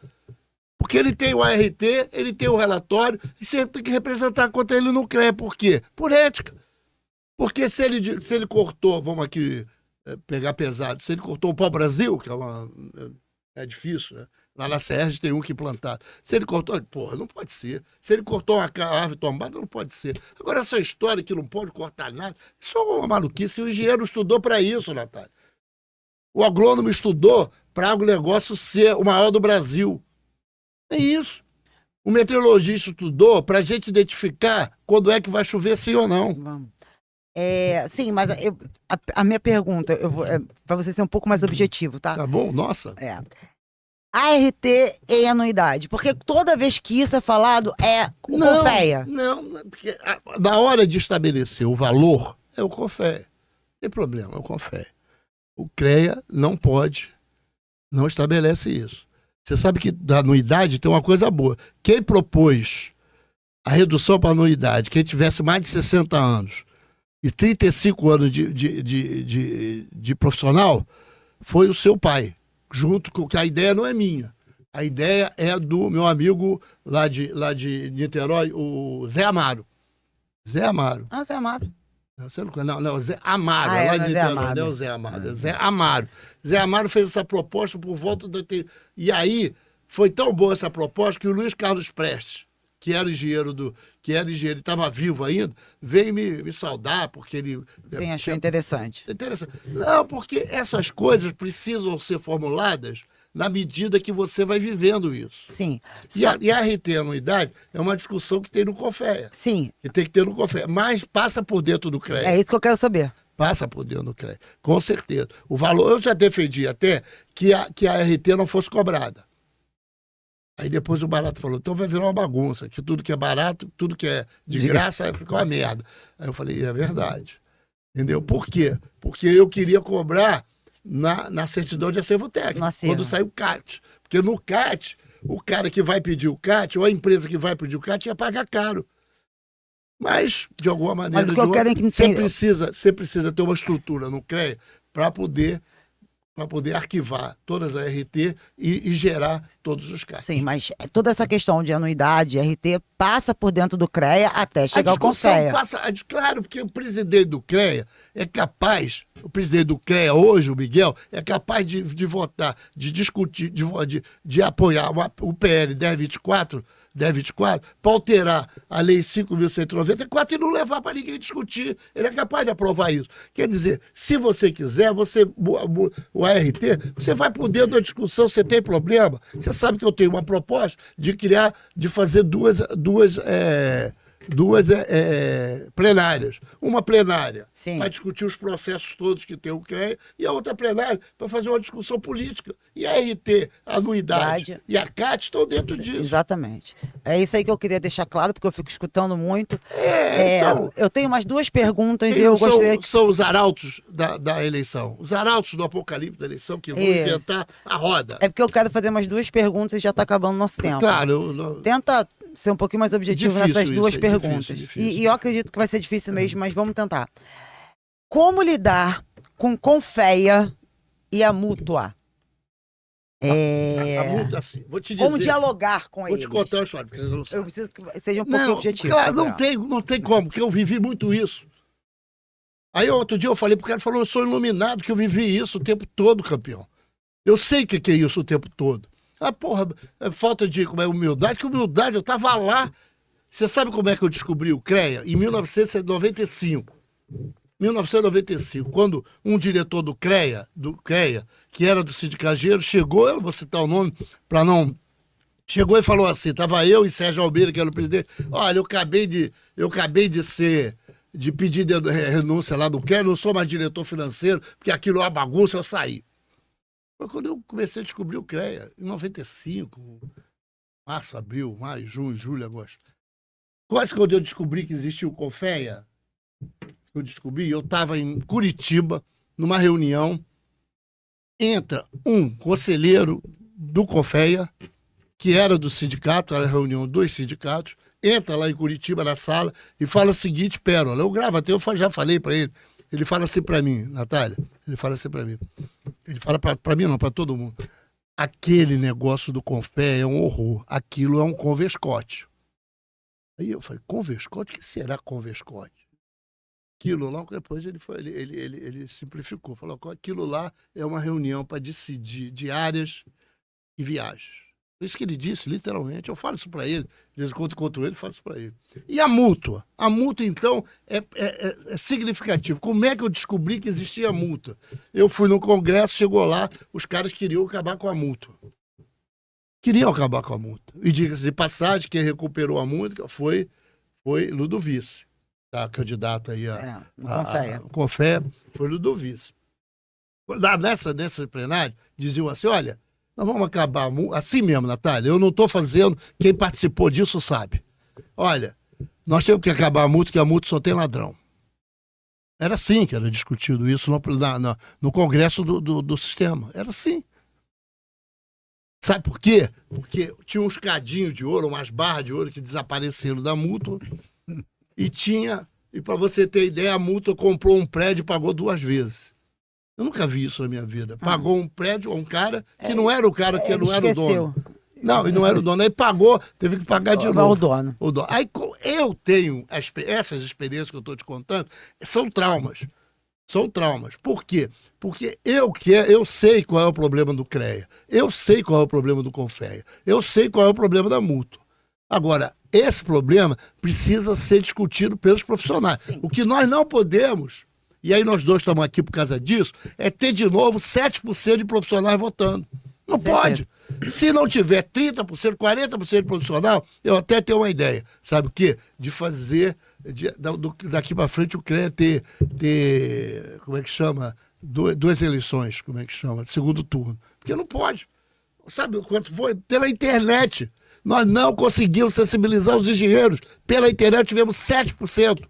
Porque ele tem o ART, ele tem o relatório, e você tem que representar contra ele no CREA. Por quê? Por ética. Porque se ele cortou, vamos aqui pegar pesado, se ele cortou o pau-brasil, que é difícil, né? Lá na Sérgio tem um que plantar. Se ele cortou, porra, não pode ser. Se ele cortou uma árvore tombada, não pode ser. Agora, essa história que não pode cortar nada, isso é uma maluquice. O engenheiro estudou para isso, Natália. O agrônomo estudou para o negócio ser o maior do Brasil. É isso. O meteorologista estudou para a gente identificar quando é que vai chover, sim ou não. Vamos. Sim, mas a minha pergunta, para você ser um pouco mais objetivo, tá? Tá bom? Nossa. ART e anuidade? Porque toda vez que isso é falado, é o CONFEA. Não, porque na hora de estabelecer o valor, é o CONFEA. Não tem problema, é o CONFEA. O CREA não pode, não estabelece isso. Você sabe que da anuidade tem uma coisa boa. Quem propôs a redução para anuidade, quem tivesse mais de 60 anos e 35 anos de profissional, foi o seu pai. Junto com que a ideia não é minha. A ideia é do meu amigo lá de Niterói, o Zé Amaro. Zé Amaro. Ah, Zé Amaro. Não, Zé Amaro, lá de Niterói, não é o Zé Amaro, é Zé Amaro. Zé Amaro fez essa proposta por volta da... E aí, foi tão boa essa proposta que o Luiz Carlos Prestes, que era engenheiro, estava vivo ainda, veio me saudar, porque ele... Sim, achou interessante. Interessante. Não, porque essas coisas precisam ser formuladas na medida que você vai vivendo isso. Sim. E a RT anuidade é uma discussão que tem no CONFEA. Sim. Que tem que ter no CONFEA. Mas passa por dentro do CREA. É isso que eu quero saber. Passa por dentro do CREA. Com certeza. O valor, eu já defendi até que a RT não fosse cobrada. Aí depois o barato falou, então vai virar uma bagunça, que tudo que é barato, tudo que é de graça, vai ficar uma merda. Aí eu falei, é verdade. Entendeu? Por quê? Porque eu queria cobrar na certidão de acervo técnico, quando sai o CAT. Porque no CAT, o cara que vai pedir o CAT, ou a empresa que vai pedir o CAT, ia pagar caro. Mas, de alguma maneira, você precisa ter uma estrutura no CREA para poder arquivar todas as RT e gerar todos os CAT. Sim, mas toda essa questão de anuidade, RT, passa por dentro do CREA até chegar ao CONFEA. Claro, porque o presidente do CREA é capaz, o presidente do CREA hoje, o Miguel, é capaz de votar, de discutir, de apoiar o PL 1024, para alterar a Lei 5.194 e não levar para ninguém discutir. Ele é capaz de aprovar isso. Quer dizer, se você quiser, o ART, você vai por dentro da discussão, você tem problema. Você sabe que eu tenho uma proposta de fazer duas plenárias. Uma plenária para discutir os processos todos que tem o CREA e a outra plenária para fazer uma discussão política. E a RT, a anuidade e a CAT estão dentro disso. Exatamente. É isso aí que eu queria deixar claro, porque eu fico escutando muito. Eu tenho umas duas perguntas e eu gostaria que... São os arautos da eleição. Os arautos do apocalipse da eleição que vão inventar a roda. É porque eu quero fazer umas duas perguntas e já está acabando o nosso tempo. Claro. Tenta ser um pouquinho mais objetivo nessas duas perguntas. Difícil. E eu acredito que vai ser difícil mesmo, mas vamos tentar. Como lidar com CONFEA e a mútua? A multa, assim, vou te dizer. Como dialogar com eles? Vou te contar uma história, porque você não sabe. Eu preciso que seja um pouco objetivo. Claro, não tem como, porque eu vivi muito isso. Aí outro dia eu falei pro cara, falou, eu sou iluminado, que eu vivi isso o tempo todo, campeão. Eu sei o que é isso o tempo todo. É falta de humildade, que humildade, eu tava lá. Você sabe como é que eu descobri o CREA? Em 1995. 1995, quando um diretor do CREA, que era do Sindicato Engenheiro, chegou, eu não vou citar o nome para não... Chegou e falou assim, tava eu e Sérgio Almeida, que era o presidente, olha, eu acabei de pedir renúncia lá do CREA, não sou mais diretor financeiro, porque aquilo é uma bagunça, eu saí. Foi quando eu comecei a descobrir o CREA, em 95, março, abril, maio, junho, julho, agosto. Quase quando eu descobri que existia o CONFEA, eu estava em Curitiba, numa reunião, entra um conselheiro do CONFEA, que era do sindicato, era a reunião dos sindicatos, entra lá em Curitiba, na sala, e fala o seguinte, pérola, eu gravo até, eu já falei para ele, ele fala assim para mim, Natália, ele fala assim para mim, ele fala para mim não, para todo mundo, aquele negócio do CONFEA é um horror, aquilo é um convescote. Aí eu falei, convescote? O que será convescote? Aquilo lá, depois ele simplificou, falou que aquilo lá é uma reunião para decidir diárias e viagens. Isso que ele disse, literalmente. Eu falo isso para ele, de vez em quando encontro ele, falo isso para ele. E a mútua? A mútua, então, é significativo. Como é que eu descobri que existia multa? Eu fui no congresso, chegou lá, os caras queriam acabar com a mútua. Queriam acabar com a multa. E diga-se de passagem, quem recuperou a multa foi Ludovice. Tá, candidato aí a CONFEA, foi Ludovice. Nessa plenária, diziam assim, olha, Nós vamos acabar assim mesmo, Natália. Eu não estou fazendo, quem participou disso sabe. Olha, nós temos que acabar a multa, que a multa só tem ladrão. Era assim que era discutido isso no Congresso do sistema. Era assim. Sabe por quê? Porque tinha uns cadinhos de ouro, umas barras de ouro que desapareceram da multa. E para você ter ideia, a multa comprou um prédio e pagou 2 vezes. Eu nunca vi isso na minha vida. Pagou um prédio a um cara que não era o cara, que não era o dono. Não, e não era o dono. Aí pagou, teve que pagar de novo. O dono. O dono. Aí eu tenho essas experiências que eu estou te contando, são traumas. São traumas. Por quê? Porque eu sei qual é o problema do CREA. Eu sei qual é o problema do CONFEA. Eu sei qual é o problema da multa. Agora, esse problema precisa ser discutido pelos profissionais. Sim. O que nós não podemos, e aí nós dois estamos aqui por causa disso, é ter de novo 7% de profissionais votando. Não pode. Se não tiver 30%, 40% de profissional, eu até tenho uma ideia. Sabe o quê? De fazer, daqui para frente, o CREA ter, como é que chama? 2 eleições, como é que chama? Segundo turno. Porque não pode. Sabe quanto foi? Pela internet. Nós não conseguimos sensibilizar os engenheiros. Pela internet tivemos 7%.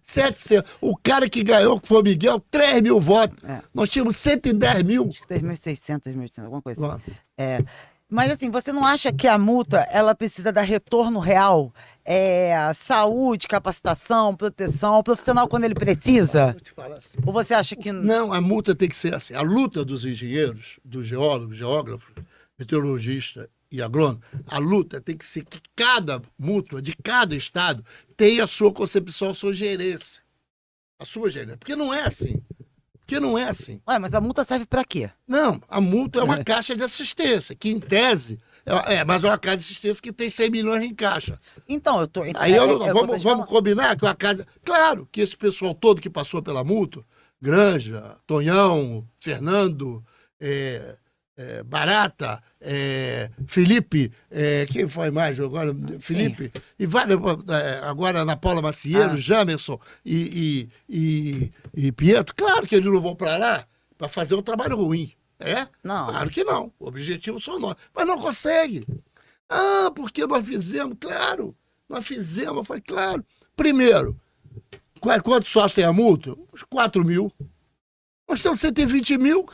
7%. O cara que ganhou, que foi o Miguel, 3 mil votos. Nós tínhamos 110 mil. Acho que 3.600, 3.800, alguma coisa assim. Mas assim, você não acha que a multa ela precisa dar retorno real? Saúde, capacitação, proteção, o profissional quando ele precisa? Vou te falar assim. Ou você acha que... Não, a multa tem que ser assim. A luta dos engenheiros, dos geólogos, geógrafos, meteorologistas e agrônomos, a luta tem que ser que cada mútua de cada estado tenha a sua concepção, a sua gerência. A sua gerência. Porque não é assim. Ué, mas a multa serve para quê? Não, a multa é uma caixa de assistência, que em tese, mas é uma caixa de assistência que tem 100 milhões em caixa. Então, Aí vamos combinar que uma casa... Claro que esse pessoal todo que passou pela multa, Granja, Tonhão, Fernando, Barata, Felipe, quem foi mais agora? Felipe, e vários, agora Ana Paula Macieiro, Jamerson e Pietro, claro que eles não vão para lá para fazer um trabalho ruim. Não. Claro que não. O objetivo são nós. Mas não consegue. Porque nós fizemos, claro. Nós fizemos, eu falei, claro. Primeiro, quantos sócios tem a multa? Uns 4 mil. Nós temos 120 mil.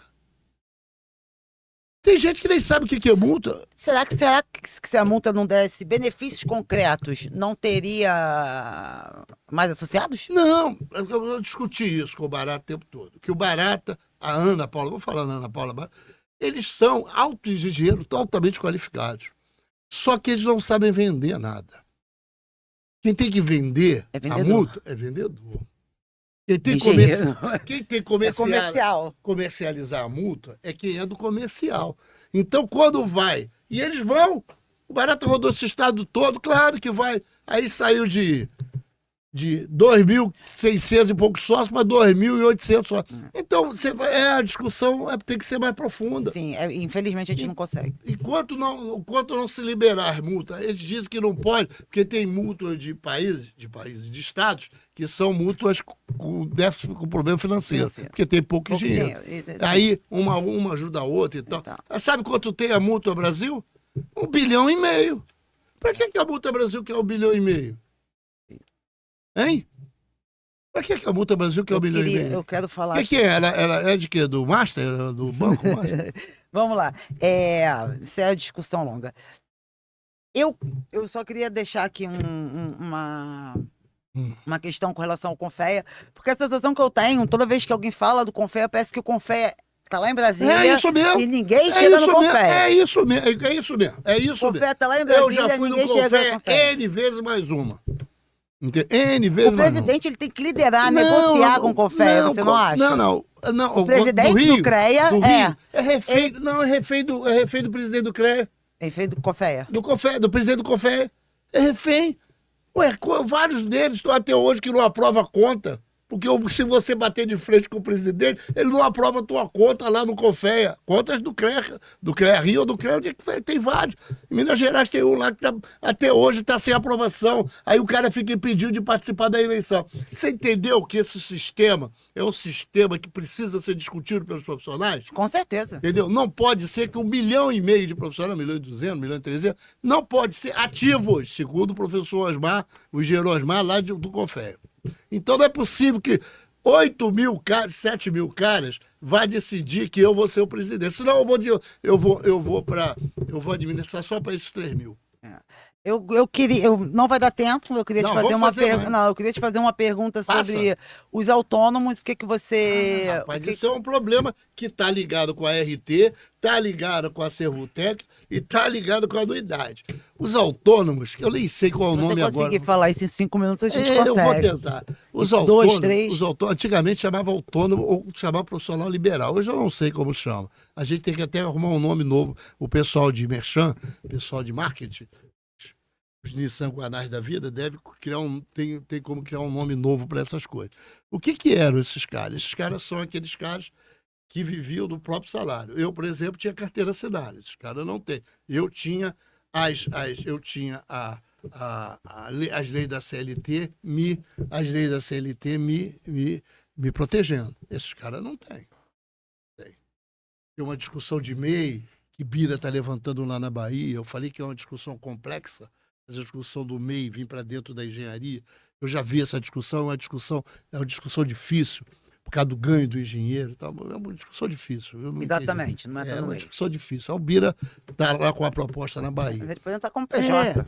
Tem gente que nem sabe o que é multa. Será que se a multa não desse benefícios concretos, não teria mais associados? Não, eu discuti isso com o Barata o tempo todo. Que o Barata, a Ana Paula, vou falar na Ana Paula Barata, eles são autoengenheiros altamente qualificados. Só que eles não sabem vender nada. Quem tem que vender a multa é vendedor. Quem tem que comercializar a multa é quem é do comercial. Então, quando vai, e eles vão, o Barata rodou esse estado todo, claro que vai. Aí saiu de 2.600 e poucos sócios para 2.800 sócios. Então, a discussão tem que ser mais profunda. Sim, infelizmente a gente não consegue. Enquanto não se liberar as multas, eles dizem que não pode, porque tem multas de estados, que são multas com déficit, com problema financeiro, porque tem pouco dinheiro. Aí uma ajuda a outra e tal. Sabe quanto tem a multa no Brasil? 1,5 bilhão. Para que a multa Brasil quer 1,5 bilhão? Hein? Para que a multa Brasil quer 1,5 bilhão? Eu quero falar... O que é? Ela é de quê? Do Master? Do Banco Master? Vamos lá. Isso é uma discussão longa. Eu só queria deixar aqui uma questão com relação ao CONFEA, porque a sensação que eu tenho, toda vez que alguém fala do CONFEA, parece que o CONFEA tá lá em Brasília. É isso mesmo. E ninguém chega no CONFEA. É isso mesmo. O CONFEA tá lá em Brasília. Eu já fui no CONFEA N vezes mais uma. N vezes o presidente ele tem que liderar, negociar com o CONFEA, você não acha? Não. O presidente do CREA é refém do presidente do CREA. É refém do CONFEA. Do presidente do CONFEA. É refém. Ué, vários deles estão até hoje que não aprova a conta. Porque se você bater de frente com o presidente, ele não aprova a tua conta lá no Confea. Contas do CREA Rio ou do CREA, onde é que foi? Tem vários. Em Minas Gerais tem um lá que até hoje está sem aprovação. Aí o cara fica impedido de participar da eleição. Você entendeu que esse sistema é um sistema que precisa ser discutido pelos profissionais? Com certeza. Entendeu? Não pode ser que 1,5 milhão de profissionais, 1,2 milhões, 1,3 milhões, não pode ser ativos, segundo o professor Osmar, o engenheiro Osmar, lá do Confea. Então não é possível que 8 mil caras, 7 mil caras vá decidir que eu vou ser o presidente. Senão eu vou administrar só para esses 3 mil. Não vai dar tempo, eu queria te fazer uma pergunta. Não, eu queria te fazer uma pergunta sobre os autônomos, o que você. Rapaz, isso é um problema que está ligado com a RT, está ligado com a Servutec e está ligado com a anuidade. Os autônomos, eu nem sei qual é o nome agora. Se conseguir falar isso em 5 minutos, a gente consegue. Eu vou tentar. Os autônomos, antigamente chamava autônomo ou chamava profissional liberal. Hoje eu não sei como chama. A gente tem que até arrumar um nome novo. O pessoal de merchan, o pessoal de marketing, os Nissan Guanás da vida, tem como criar um nome novo para essas coisas. O que eram esses caras? Esses caras são aqueles caras que viviam do próprio salário. Eu, por exemplo, tinha carteira assinada. Esses caras não têm. Eu tinha as leis da CLT me protegendo. Esses caras não têm. Tem uma discussão de MEI que Bira está levantando lá na Bahia. Eu falei que é uma discussão complexa. A discussão do MEI vir para dentro da engenharia. Eu já vi essa discussão, é uma discussão difícil, por causa do ganho do engenheiro. Tá? É uma discussão difícil. Exatamente, não é uma discussão difícil. A Bira está lá com a proposta na Bahia. Mas ele pode estar como PJ.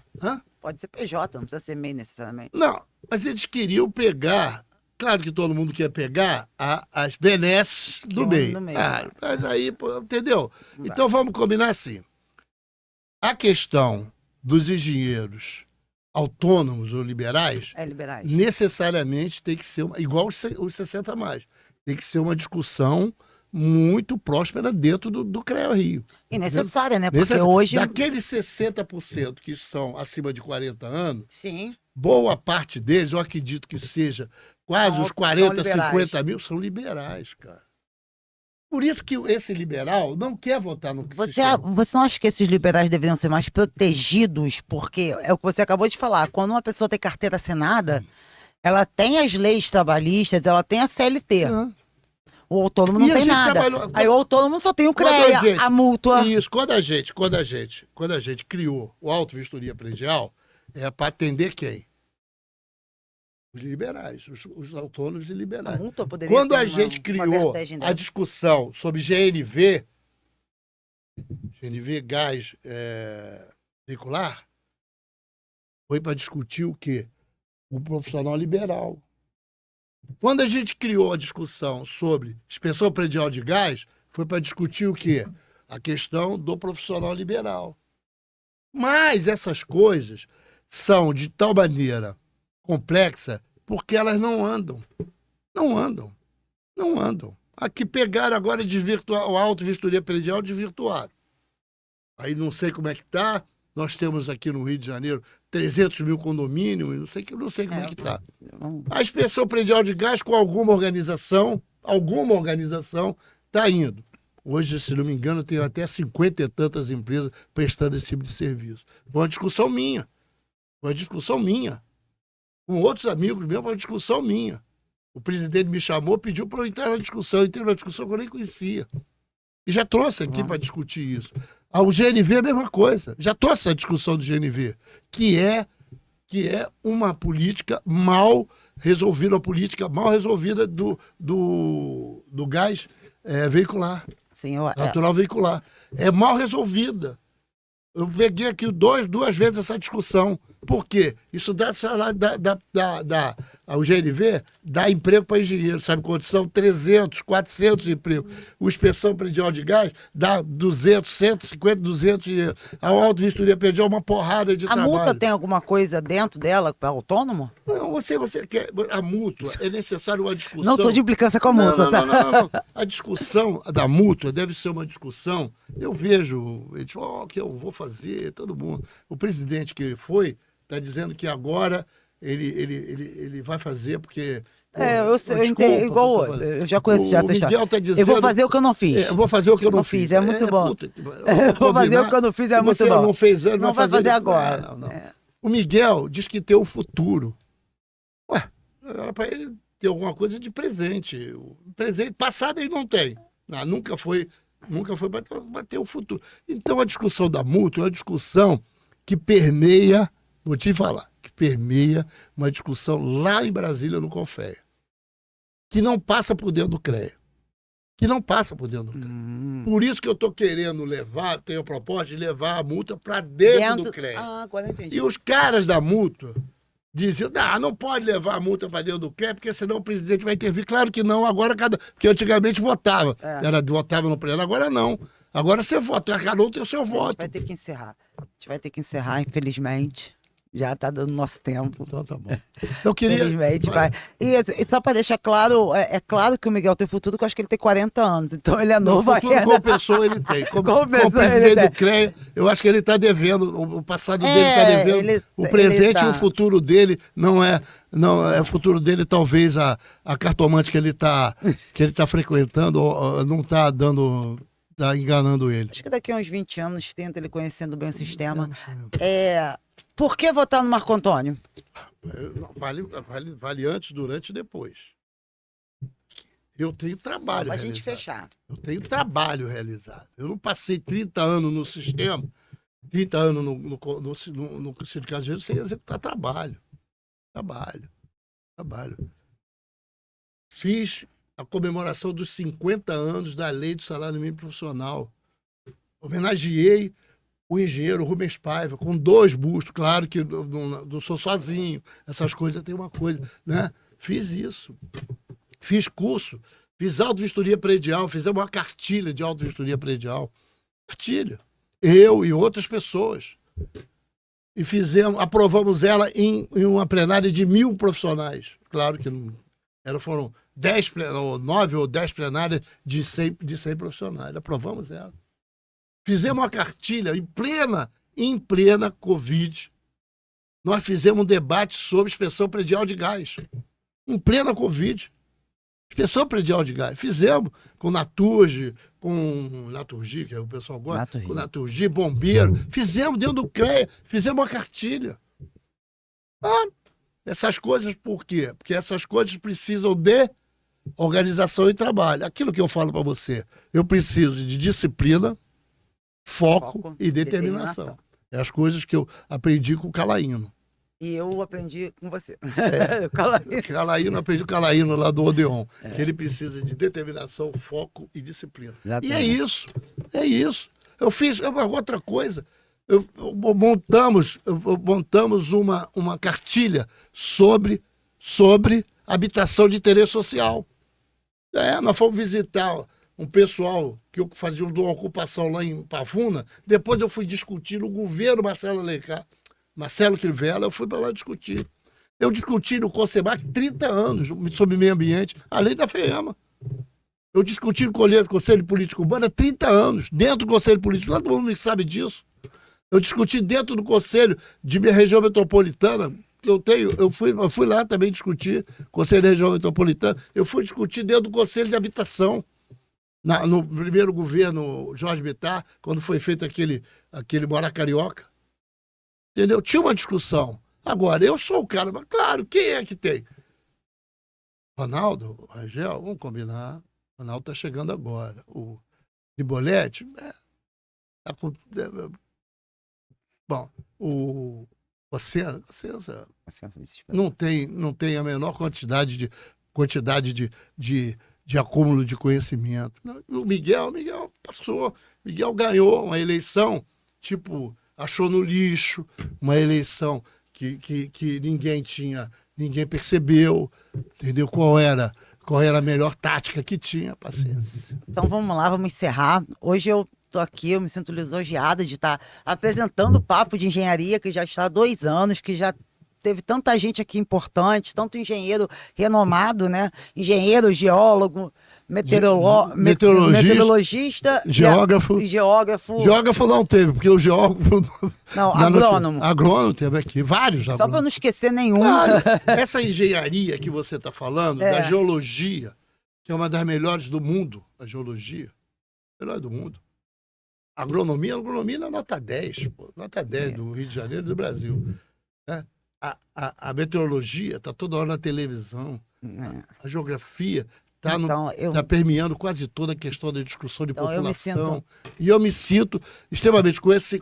Pode ser PJ, não precisa ser MEI necessariamente. Não, mas eles queriam pegar. Claro que todo mundo quer pegar as benesses do MEI. Claro, mas aí, entendeu? Então vamos combinar assim. A questão dos engenheiros autônomos ou liberais, necessariamente tem que ser, igual os 60 mais, tem que ser uma discussão muito próspera dentro do CREA Rio. E necessária, né? Porque hoje... Daqueles 60% que são acima de 40 anos, sim, boa parte deles, eu acredito que seja quase os 40, 50 mil, são liberais, cara. Por isso que esse liberal não quer votar no sistema. Você não acha que esses liberais deveriam ser mais protegidos? Porque é o que você acabou de falar. Quando uma pessoa tem carteira assinada, ela tem as leis trabalhistas, ela tem a CLT. O autônomo não tem nada. Aí o autônomo só tem o CREA, a mútua. Isso, quando a gente criou o Auto Vistoria Predial, é para atender quem? Os liberais, os autônomos e liberais. Quando a gente criou a discussão sobre GNV gás veicular, foi para discutir o quê? O profissional liberal. Quando a gente criou a discussão sobre inspeção predial de gás, foi para discutir o quê? A questão do profissional liberal. Mas essas coisas são de tal maneira complexa porque elas não andam. Não andam. Não andam. Aqui pegaram agora o Auto Vistoria Predial, desvirtuaram. Aí não sei como é que está. Nós temos aqui no Rio de Janeiro 300 mil condomínios, não sei como é que está. A inspeção predial de gás com alguma organização está indo. Hoje, se não me engano, tem até 50 e tantas empresas prestando esse tipo de serviço. Foi uma discussão minha. Com outros amigos meus, foi uma discussão minha. O presidente me chamou, pediu para eu entrar na discussão. Eu entrei numa discussão que eu nem conhecia. E já trouxe aqui para discutir isso. O GNV é a mesma coisa. Já trouxe essa discussão do GNV, que é uma política mal resolvida, do gás veicular. Natural veicular. É mal resolvida. Eu peguei aqui duas vezes essa discussão. Por quê? Isso dá salário, o GNV dá emprego para engenheiro, sabe quantos são? 300, 400 empregos. O inspeção predial de gás dá 200, 150, 200 dinheiro. A Auto Vistoria Predial uma porrada de trabalho. A multa tem alguma coisa dentro dela para autônomo? Não, você quer... A mútua, é necessário uma discussão... Não estou de implicância com a mútua, tá? Não. A discussão da mútua deve ser uma discussão... Eu vejo, eles falam, que eu vou fazer, todo mundo. O presidente que foi está dizendo que agora... Ele vai fazer porque Eu entendo, igual o outro. Eu já conheço já essa história. Miguel tá dizendo, eu vou fazer o que eu não fiz. Eu vou fazer o que eu não fiz. É muito bom. Eu vou fazer o que eu não fiz, é muito bom. Se você não fez antes, não vai fazer agora. Não. O Miguel diz que tem o futuro. Ué, era para ele ter alguma coisa de presente. O presente passado ele não tem. Nunca foi para ter o futuro. Então a discussão da mútua é uma discussão que permeia, vou te falar, que permeia uma discussão lá em Brasília, no Confea, que não passa por dentro do CREA. Por isso que eu estou querendo tenho a proposta de levar a multa para dentro do CREA. Agora eu entendi. E os caras da mútua diziam, não pode levar a multa para dentro do CREA, porque senão o presidente vai intervir. Claro que não, agora porque antigamente votava. Votava no plenário, agora não. Agora você vota, cada um tem o seu voto. A gente vai ter que encerrar, infelizmente. Já está dando nosso tempo. Então tá bom. Eu queria... Infelizmente, vai. E só para deixar claro, é claro que o Miguel tem futuro, porque eu acho que ele tem 40 anos, então ele é novo ainda. Como pessoa ele tem. Como presidente do CREA, eu acho que ele está devendo, o passado dele está devendo, o presente e o futuro dele não é o futuro dele, talvez a cartomante que ele tá frequentando não está enganando ele. Acho que daqui a uns 20 anos, tenta ele conhecendo bem o sistema. Por que votar no Marco Antônio? Vale antes, durante e depois. Eu tenho trabalho Só pra realizado. gente fechar. Eu tenho trabalho realizado. Eu não passei 30 anos no sistema, 30 anos no sindicato de engenheiros sem executar trabalho. Fiz a comemoração dos 50 anos da Lei do Salário Mínimo Profissional. Homenageei o engenheiro Rubens Paiva, com 2 bustos. Claro que não sou sozinho, essas coisas tem uma coisa, né? Fiz isso. Fiz curso, fiz auto-vistoria predial, fizemos uma cartilha de auto-vistoria predial. Cartilha. Eu e outras pessoas. E aprovamos ela em uma plenária de 1.000 profissionais. Claro que não, foram 9 ou 10 plenárias de 100 profissionais. Aprovamos ela. Fizemos uma cartilha em plena Covid. Nós fizemos um debate sobre inspeção predial de gás. Em plena Covid. Inspeção predial de gás. Fizemos com Naturgi, que o pessoal gosta, com Naturgi, bombeiro. Fizemos dentro do CREA, fizemos uma cartilha. Essas coisas por quê? Porque essas coisas precisam de organização e trabalho. Aquilo que eu falo para você, eu preciso de disciplina, foco e determinação. É as coisas que eu aprendi com o Calaíno. E eu aprendi com você. Aprendi com o Calaíno lá do Odeon. Que ele precisa de determinação, foco e disciplina. E é isso. Eu fiz outra coisa. Montamos uma cartilha sobre habitação de interesse social. Nós fomos visitar um pessoal que eu fazia uma ocupação lá em Pavuna. Depois eu fui discutir no governo Marcelo Alencar, Marcelo Crivella, eu fui para lá discutir. Eu discuti no CONSEMAC 30 anos sobre meio ambiente, além da FEAMA. Eu discuti no Conselho Político Urbano há 30 anos, dentro do Conselho Político, todo mundo sabe disso. Eu discuti dentro do Conselho de minha região metropolitana, eu fui lá também discutir, Conselho da Região Metropolitana, eu fui discutir dentro do Conselho de Habitação, no primeiro governo Jorge Bittar, quando foi feito aquele Morar Carioca. Entendeu? Tinha uma discussão. Agora, eu sou o cara, mas claro, quem é que tem? Ronaldo, Rangel, vamos combinar. O Ronaldo está chegando agora. O Nibolete, bom, você não tem a menor quantidade de acúmulo de conhecimento. O Miguel passou, Miguel ganhou uma eleição, achou no lixo, uma eleição que ninguém percebeu, entendeu? Qual era a melhor tática que tinha, paciência. Então vamos lá, vamos encerrar. Hoje eu estou aqui, eu me sinto lisonjeada de estar apresentando o Papo de Engenharia, que já está há 2 anos, que já teve tanta gente aqui importante, tanto engenheiro renomado, né? Engenheiro, geólogo, meteorologista, geógrafo. Geógrafo. Geógrafo não teve, porque o geógrafo. Não, agrônomo. Agrônomo teve aqui, vários. Só para não esquecer nenhum. Vários. Essa engenharia que você está falando, É. da geologia, que é uma das melhores do mundo, a geologia, melhor do mundo. Agronomia é nota 10, pô, nota 10 do Rio de Janeiro e do Brasil. Né? A meteorologia está toda hora na televisão. A geografia está permeando quase toda a questão da discussão de população. E eu me sinto extremamente com esse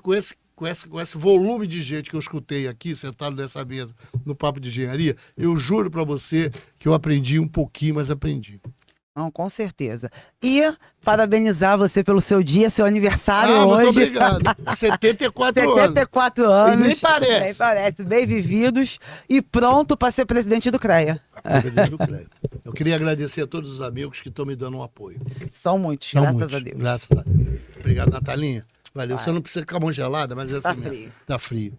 volume de gente que eu escutei aqui, sentado nessa mesa, no Papo de Engenharia. Eu juro para você que eu aprendi um pouquinho, mas aprendi. Não, com certeza. E parabenizar você pelo seu dia, seu aniversário hoje. Muito obrigado. 74 anos. 74 anos. E nem parece. Nem parece. Bem vividos e pronto para ser presidente do CREA. Eu queria agradecer a todos os amigos que estão me dando um apoio. São muitos, graças a Deus. Graças a Deus. Obrigado, Natalinha. Valeu. Você não precisa ficar mão gelada, mas é assim mesmo. Tá frio.